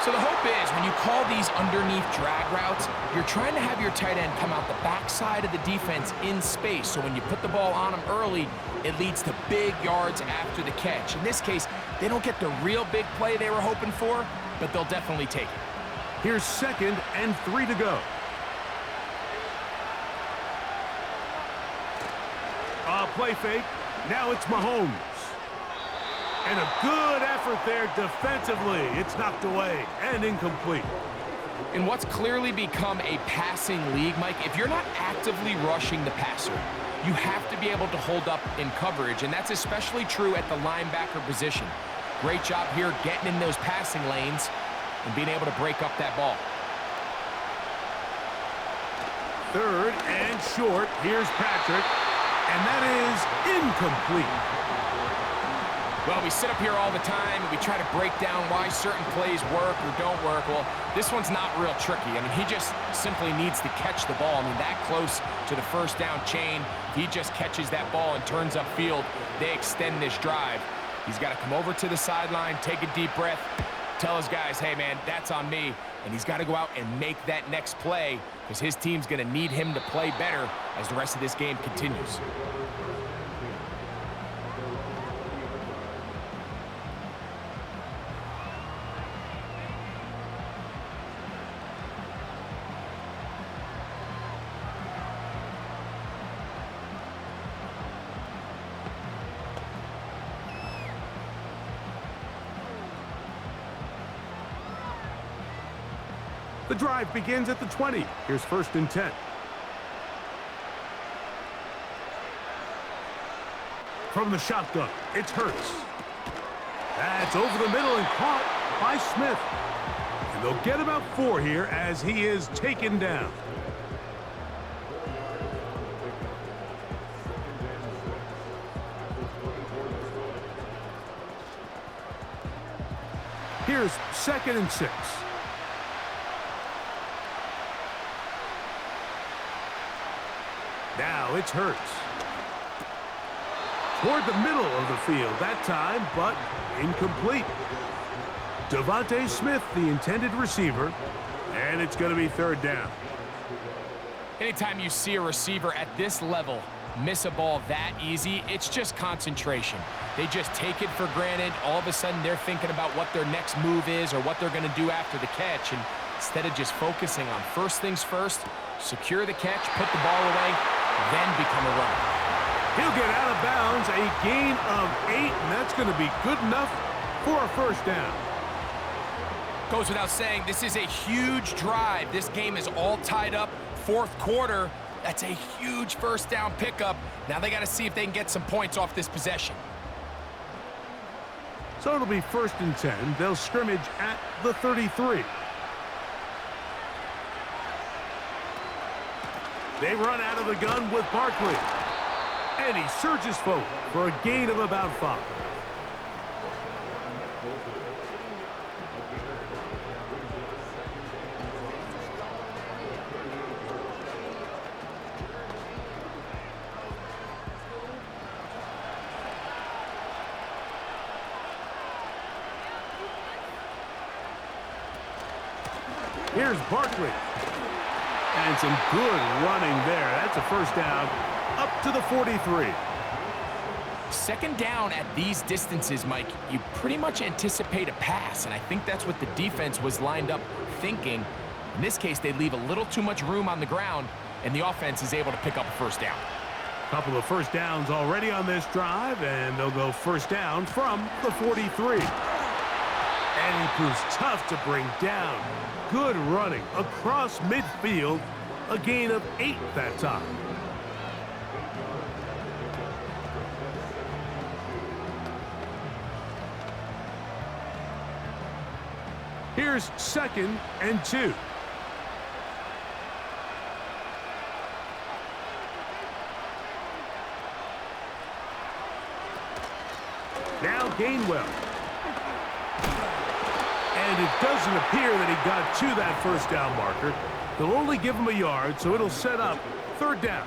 S2: So the hope is when you call these underneath drag routes, you're trying to have your tight end come out the backside of the defense in space. So when you put the ball on him early, it leads to big yards after the catch. In this case, they don't get the real big play they were hoping for, but they'll definitely take it.
S1: Here's second and 3 to go. A play fake. Now it's Mahomes. And a good effort there defensively. It's knocked away and incomplete.
S2: In what's clearly become a passing league, Mike, if you're not actively rushing the passer, you have to be able to hold up in coverage, and that's especially true at the linebacker position. Great job here getting in those passing lanes and being able to break up that ball.
S1: Third and short. Here's Patrick. And that is incomplete.
S2: Well, we sit up here all the time and we try to break down why certain plays work or don't work. Well, this one's not real tricky. I mean, he just simply needs to catch the ball. I mean, that close to the first down chain, if he just catches that ball and turns upfield, they extend this drive. He's got to come over to the sideline, take a deep breath, tell his guys, hey, man, that's on me. And he's got to go out and make that next play because his team's going to need him to play better as the rest of this game continues.
S1: The drive begins at the 20. Here's first and 10. From the shotgun, it's Hurts. That's over the middle and caught by Smith. And they'll get about 4 here as he is taken down. Here's second and 6. Now it's Hurts. Toward the middle of the field that time, but incomplete. Devontae Smith, the intended receiver, and it's going to be third down.
S2: Anytime you see a receiver at this level miss a ball that easy, it's just concentration. They just take it for granted. All of a sudden, they're thinking about what their next move is or what they're going to do after the catch. And instead of just focusing on first things first, secure the catch, put the ball away, then become a runner.
S1: He'll get out of bounds, a gain of 8, and that's going to be good enough for a first down.
S2: Goes without saying, this is a huge drive. This game is all tied up. Fourth quarter, that's a huge first down pickup. Now they got to see if they can get some points off this possession.
S1: So it'll be first and 10. They'll scrimmage at the 33. They run out of the gun with Barkley. And he surges forward for a gain of about 5. Here's Barkley. And some good running there. That's a first down up to the 43.
S2: Second down at these distances, Mike, you pretty much anticipate a pass, and I think that's what the defense was lined up thinking. In this case, they leave a little too much room on the ground, and the offense is able to pick up a first down.
S1: Couple of first downs already on this drive, and they'll go first down from the 43. And he proves tough to bring down. Good running across midfield. A gain of 8 that time. Here's second and 2. Now Gainwell. And And it doesn't appear that he got to that first down marker. They'll only give him a yard, so it'll set up third down.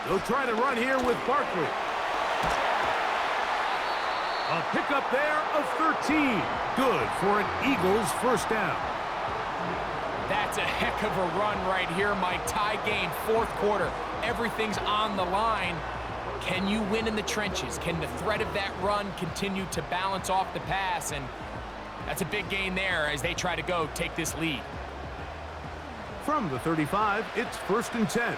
S1: They'll try to run here with Barkley. A pickup there of 13. Good for an Eagles first down.
S2: That's a heck of a run right here, Mike. Tie game, fourth quarter. Everything's on the line. Can you win in the trenches? Can the threat of that run continue to balance off the pass? And that's a big gain there as they try to go take this lead.
S1: From the 35, it's 1st and 10.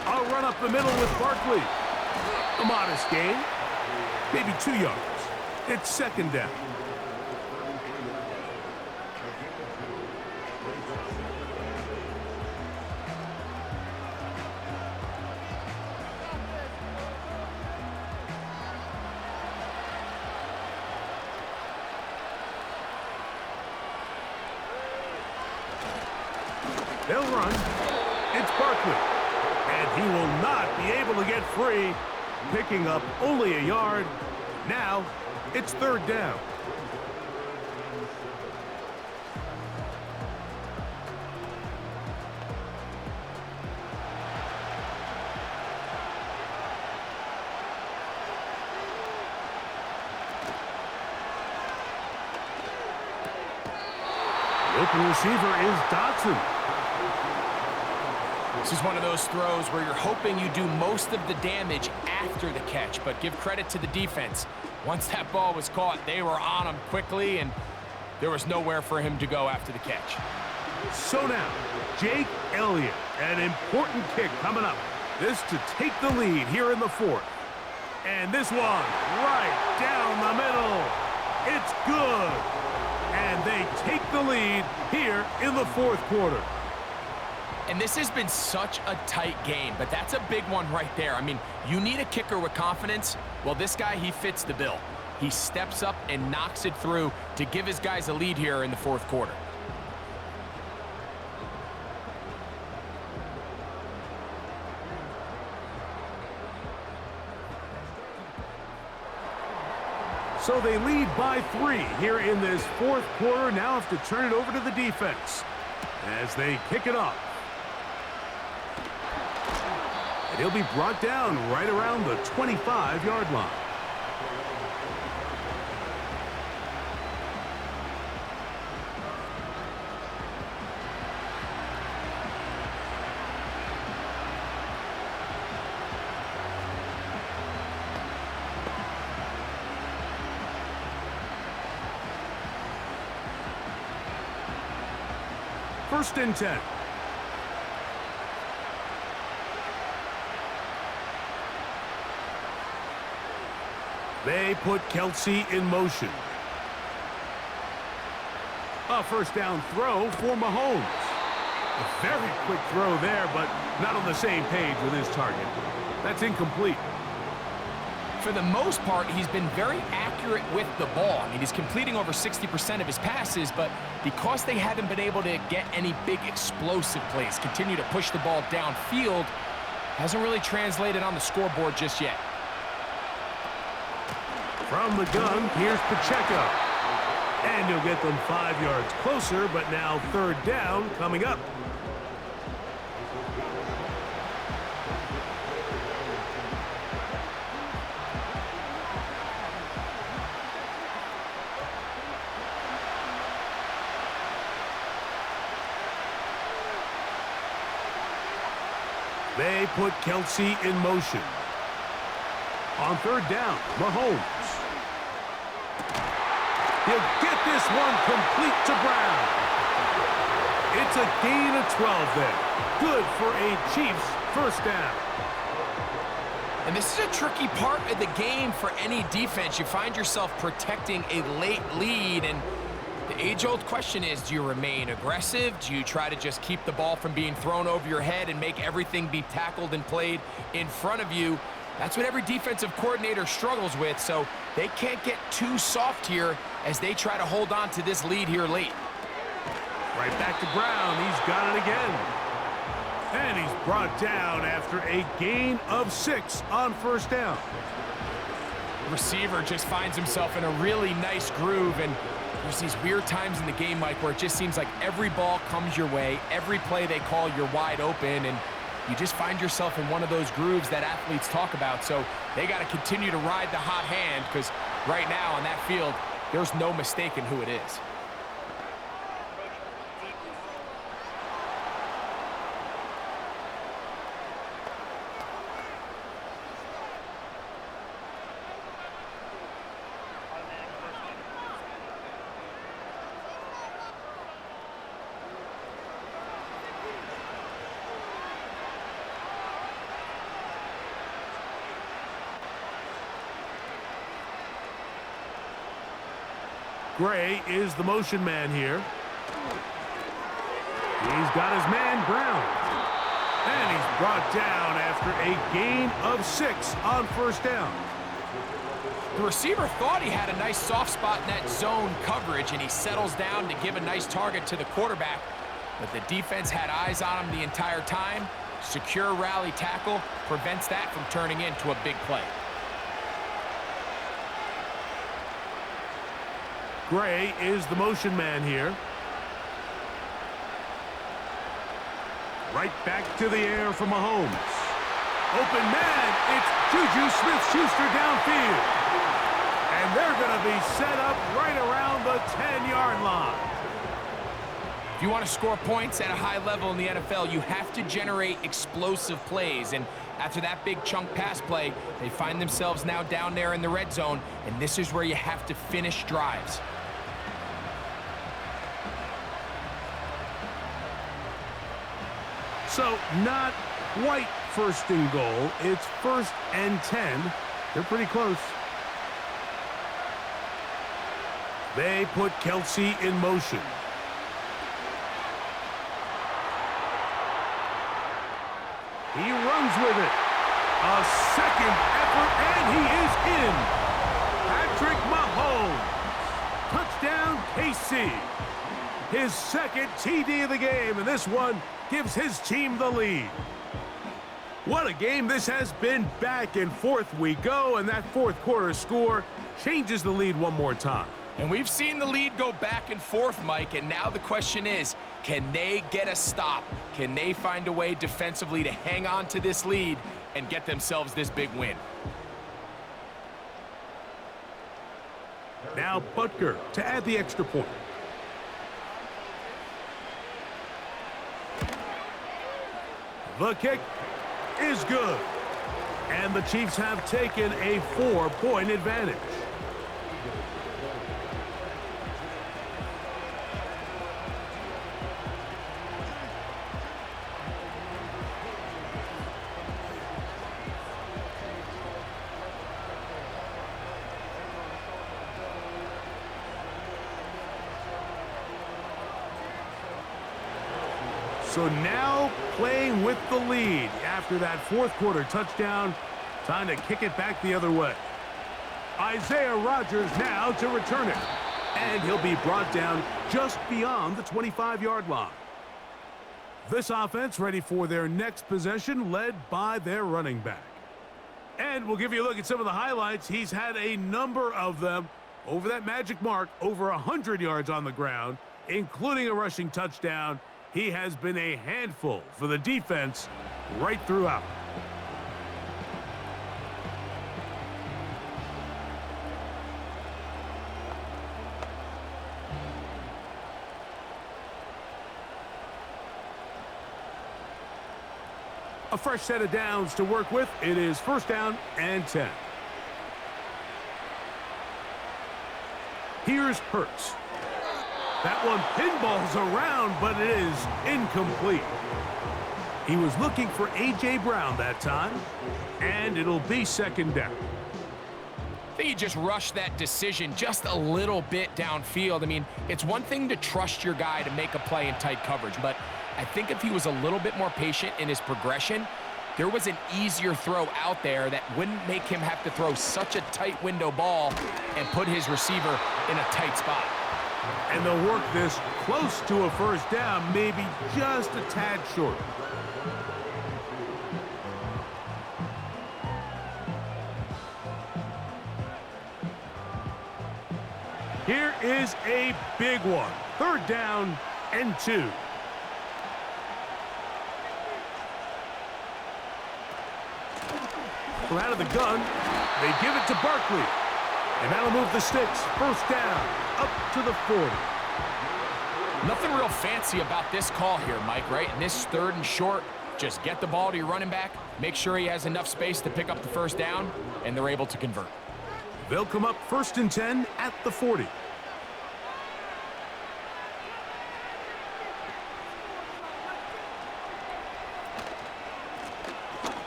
S1: I'll run up the middle with Barkley. A modest gain, maybe 2 yards. It's second down. They'll run. It's Barkley. And he will not be able to get free, picking up only a yard. Now, it's third down. The open receiver is Dotson.
S2: This is one of those throws where you're hoping you do most of the damage after the catch, but give credit to the defense. Once that ball was caught, they were on him quickly, and there was nowhere for him to go after the catch.
S1: So now, Jake Elliott, an important kick coming up. This to take the lead here in the fourth. And this one right down the middle. It's good. And they take the lead here in the fourth quarter.
S2: And this has been such a tight game, but that's a big one right there. I mean, you need a kicker with confidence. Well, this guy, he fits the bill. He steps up and knocks it through to give his guys a lead here in the fourth quarter.
S1: So they lead by 3 here in this fourth quarter. Now have to turn it over to the defense as they kick it off. And he'll be brought down right around the 25-yard line. First and 10. They put Kelsey in motion. A first down throw for Mahomes. A very quick throw there, but not on the same page with his target. That's incomplete.
S2: For the most part, he's been very accurate with the ball. I mean, he's completing over 60% of his passes, but because they haven't been able to get any big explosive plays, continue to push the ball downfield, hasn't really translated on the scoreboard just yet.
S1: From the gun, here's Pacheco. And he'll get them 5 yards closer, but now third down coming up. They put Kelsey in motion. On third down, Mahomes. He'll get this one complete to Brown. It's a gain of 12 there. Good for a Chiefs first down.
S2: And this is a tricky part of the game for any defense. You find yourself protecting a late lead, and The age-old question is, do you remain aggressive? Do you try to just keep the ball from being thrown over your head and make everything be tackled and played in front of you? That's what every defensive coordinator struggles with, so they can't get too soft here as they try to hold on to this lead here late.
S1: Right back to Brown. He's got it again. And he's brought down after a gain of 6 on first down.
S2: The receiver just finds himself in a really nice groove, and there's these weird times in the game, Mike, where it just seems like every ball comes your way, every play they call, you're wide open, and you just find yourself in one of those grooves that athletes talk about. So they got to continue to ride the hot hand, because right now on that field, there's no mistaking who it is.
S1: Gray is the motion man here. He's got his man Brown. And he's brought down after a gain of 6 on first down.
S2: The receiver thought he had a nice soft spot in that zone coverage, and he settles down to give a nice target to the quarterback. But the defense had eyes on him the entire time. Secure rally tackle prevents that from turning into a big play.
S1: Gray is the motion man here. Right back to the air for Mahomes. Open man, it's Juju Smith-Schuster downfield. And they're going to be set up right around the 10-yard line.
S2: If you want to score points at a high level in the NFL, you have to generate explosive plays. And after that big chunk pass play, they find themselves now down there in the red zone, and this is where you have to finish drives.
S1: So not quite first and goal. It's 1st and 10. They're pretty close. They put Kelsey in motion. He runs with it. A second effort, and he is in. Patrick Mahomes. Touchdown, KC. His second TD of the game, and this one gives his team the lead. What a game this has been. Back and forth we go, and that fourth quarter score changes the lead one more time.
S2: And we've seen the lead go back and forth, Mike, and now the question is, can they get a stop? Can they find a way defensively to hang on to this lead and get themselves this big win?
S1: Now Butker to add the extra point. The kick is good. And the Chiefs have taken a 4-point advantage. So now playing with the lead after that fourth quarter touchdown. Time to kick it back the other way. Isaiah Rodgers now to return it. And he'll be brought down just beyond the 25-yard line. This offense ready for their next possession, led by their running back. And we'll give you a look at some of the highlights. He's had a number of them over that magic mark, over 100 yards on the ground, including a rushing touchdown. He has been a handful for the defense right throughout. A fresh set of downs to work with. It is 1st down and 10. Here's Hurts. That one pinballs around, but it is incomplete. He was looking for A.J. Brown that time, and it'll be 2nd down.
S2: I think he just rushed that decision just a little bit downfield. I mean, it's one thing to trust your guy to make a play in tight coverage, but I think if he was a little bit more patient in his progression, there was an easier throw out there that wouldn't make him have to throw such a tight window ball and put his receiver in a tight spot.
S1: And they'll work this close to a first down, maybe just a tad short. Here is a big one. 3rd down and 2. From out of the gun, they give it to Barkley. And that'll move the sticks. 1st down, up to the 40.
S2: Nothing real fancy about this call here, Mike, right? In this 3rd and short, just get the ball to your running back, make sure he has enough space to pick up the 1st down, and they're able to convert.
S1: They'll come up 1st and 10 at the 40.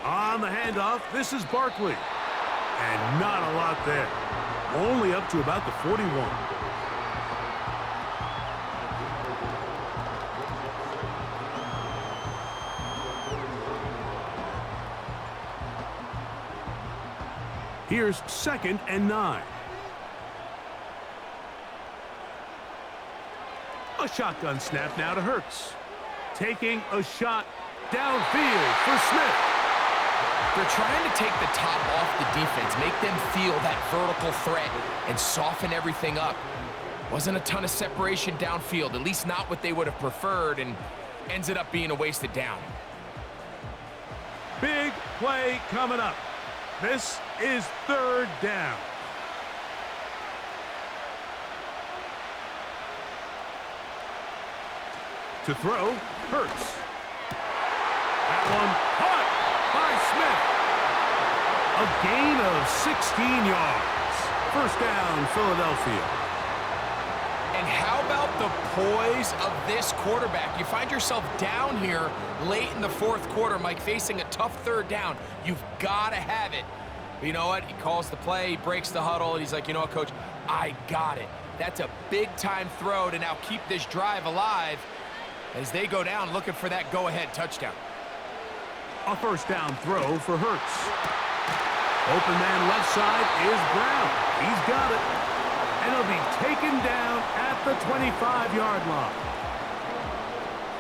S1: On the handoff, this is Barkley. And not a lot there. Only up to about the 41. Here's 2nd and 9. A shotgun snap now to Hurts. Taking a shot downfield for Smith.
S2: They're trying to take the top off the defense, make them feel that vertical threat, and soften everything up. Wasn't a ton of separation downfield, at least not what they would have preferred, and ends it up being a wasted down.
S1: Big play coming up. This is 3rd down. To throw, Hurts. That one caught by Smith. A gain of 16 yards. 1st down, Philadelphia.
S2: And how about the poise of this quarterback? You find yourself down here late in the 4th quarter, Mike, facing a tough 3rd down. You've got to have it. But you know what? He calls the play, he breaks the huddle, and he's like, you know what, Coach? I got it. That's a big-time throw to now keep this drive alive as they go down looking for that go-ahead touchdown.
S1: A 1st down throw for Hurts. Open man left side is Brown. He's got it. And he'll be taken down at the 25-yard line.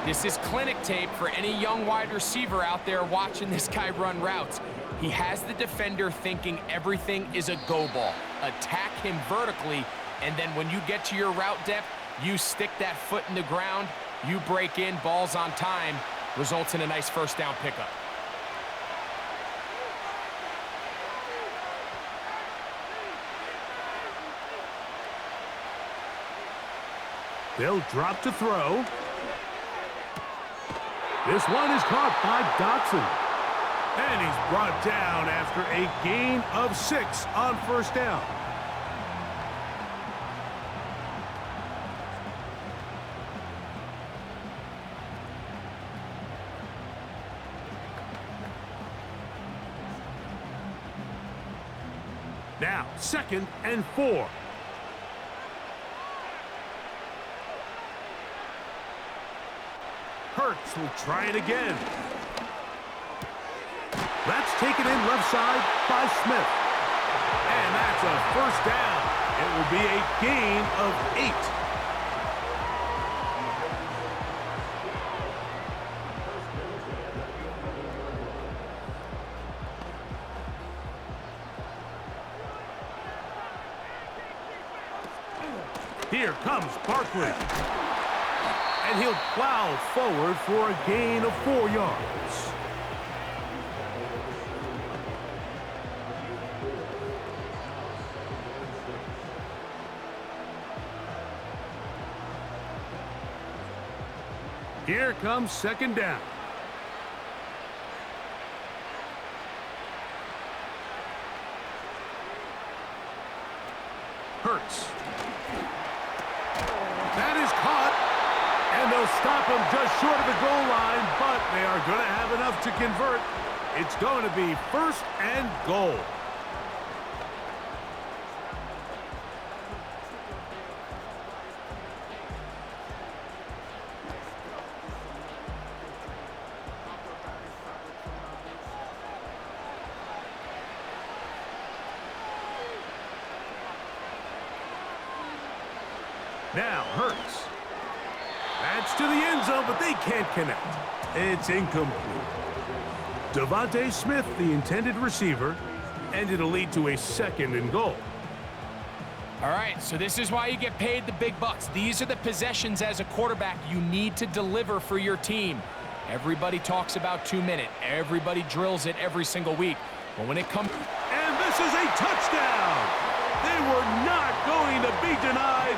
S2: This is clinic tape for any young wide receiver out there watching this guy run routes. He has the defender thinking everything is a go ball. Attack him vertically, and then when you get to your route depth, you stick that foot in the ground, you break in, balls on time, results in a nice 1st down pickup.
S1: They'll drop to throw. This one is caught by Dotson. And he's brought down after a gain of 6 on 1st down. Now, 2nd and 4. Hurts will try it again. That's taken in left side by Smith. And that's a 1st down. It will be a gain of 8. Here comes Barkley. And he'll plow forward for a gain of 4 yards. Here comes 2nd down. Hurts. That is caught. And they'll stop him just short of the goal line, but they are going to have enough to convert. It's going to be 1st and goal. Now Hurts. That's to the end zone, but they can't connect. It's incomplete. Devontae Smith, the intended receiver, and it'll lead to a 2nd and goal.
S2: All right, so this is why you get paid the big bucks. These are the possessions as a quarterback you need to deliver for your team. Everybody talks about 2-minute. Everybody drills it every single week. But when it comes...
S1: And this is a touchdown! They were not going to be denied,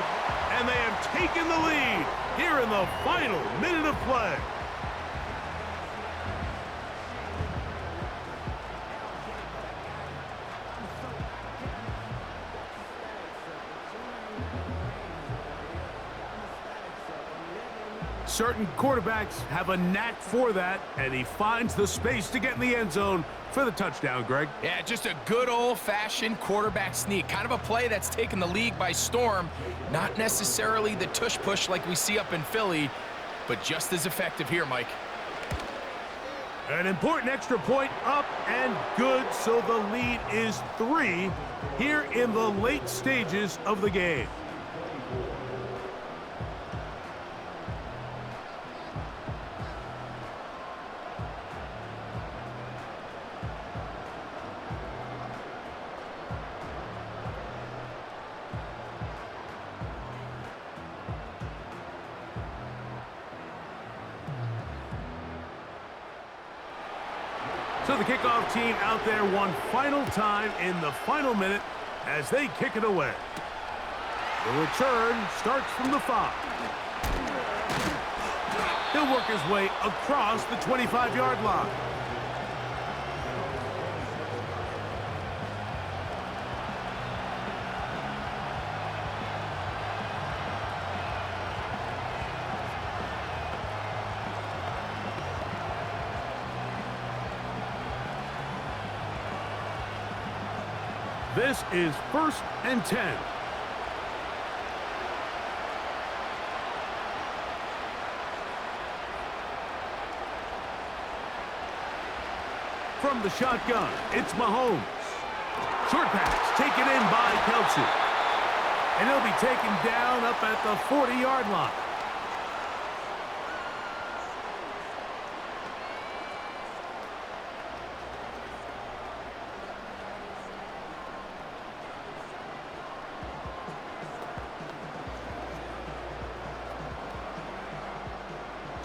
S1: and they have taken the lead here in the final minute of play. Certain quarterbacks have a knack for that, and he finds the space to get in the end zone for the touchdown, Greg.
S2: Yeah, just a good old-fashioned quarterback sneak. Kind of a play that's taken the league by storm. Not necessarily the tush-push like we see up in Philly, but just as effective here, Mike.
S1: An important extra point up and good, so the lead is 3 here in the late stages of the game. So the kickoff team out there one final time in the final minute as they kick it away. The return starts from the 5. He'll work his way across the 25-yard line. This is 1st and 10. From the shotgun, it's Mahomes. Short pass taken in by Kelsey. And he'll be taken down up at the 40-yard line.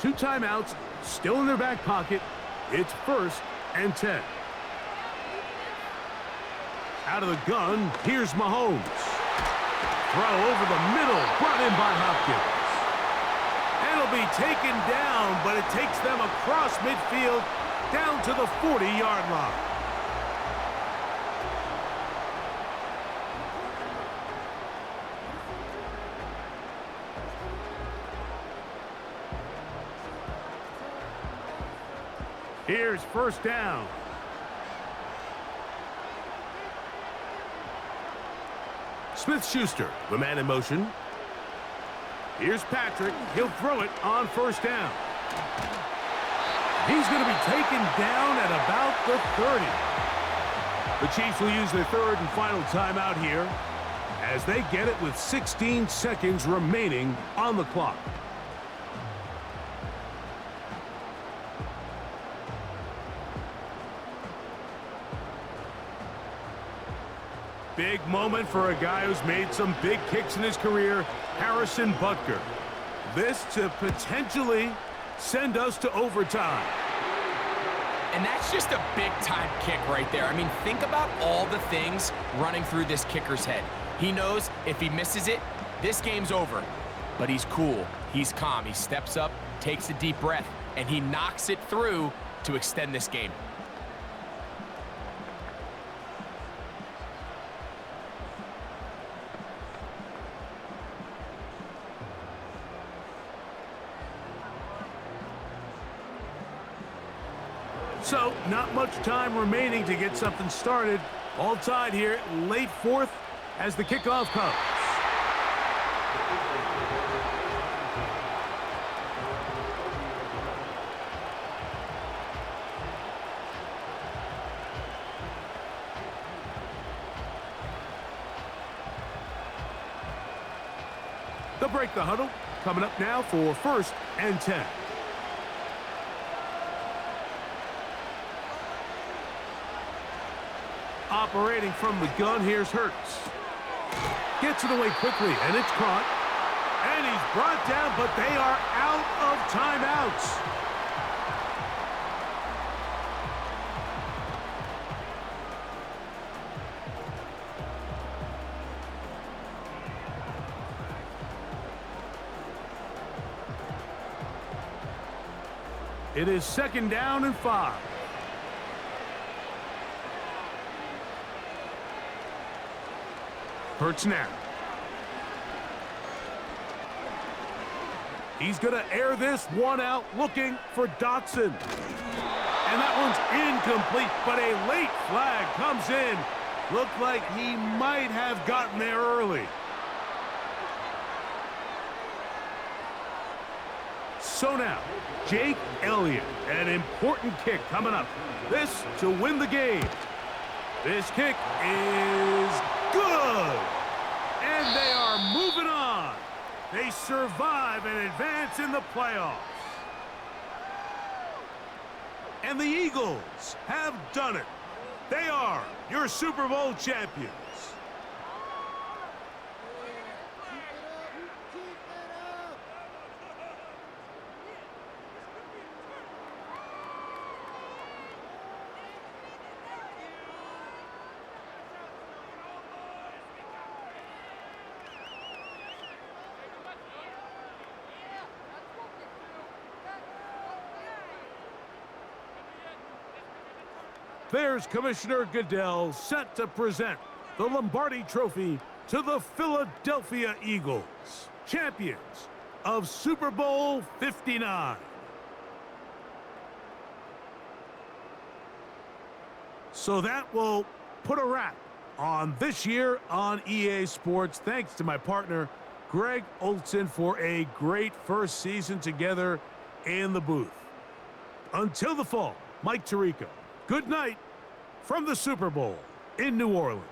S1: Two timeouts, still in their back pocket. It's 1st and 10. Out of the gun, here's Mahomes. Throw over the middle, brought in by Hopkins. And it'll be taken down, but it takes them across midfield down to the 40-yard line. Here's 1st down. Smith-Schuster, the man in motion. Here's Patrick. He'll throw it on 1st down. He's going to be taken down at about the 30. The Chiefs will use their 3rd and final timeout here as they get it with 16 seconds remaining on the clock. Big moment for a guy who's made some big kicks in his career, Harrison Butker. This to potentially send us to overtime.
S2: And that's just a big-time kick right there. I mean, think about all the things running through this kicker's head. He knows if he misses it, this game's over. But he's cool. He's calm. He steps up, takes a deep breath, and he knocks it through to extend this game.
S1: So, not much time remaining to get something started. All tied here, late 4th as the kickoff comes. They'll break the huddle. Coming up now for 1st and 10. Operating from the gun, here's Hurts. Gets it away quickly, and it's caught. And he's brought down, but they are out of timeouts. It is 2nd down and 5. Hurts now. He's going to air this one out, looking for Dotson. And that one's incomplete, but a late flag comes in. Looked like he might have gotten there early. So now, Jake Elliott, an important kick coming up. This to win the game. This kick is good. And they are moving on. They survive and advance in the playoffs. And the Eagles have done it. They are your Super Bowl champions. There's Commissioner Goodell set to present the Lombardi Trophy to the Philadelphia Eagles, champions of Super Bowl 59. So that will put a wrap on this year on EA Sports. Thanks to my partner, Greg Olsen, for a great first season together in the booth. Until the fall, Mike Tirico. Good night from the Super Bowl in New Orleans.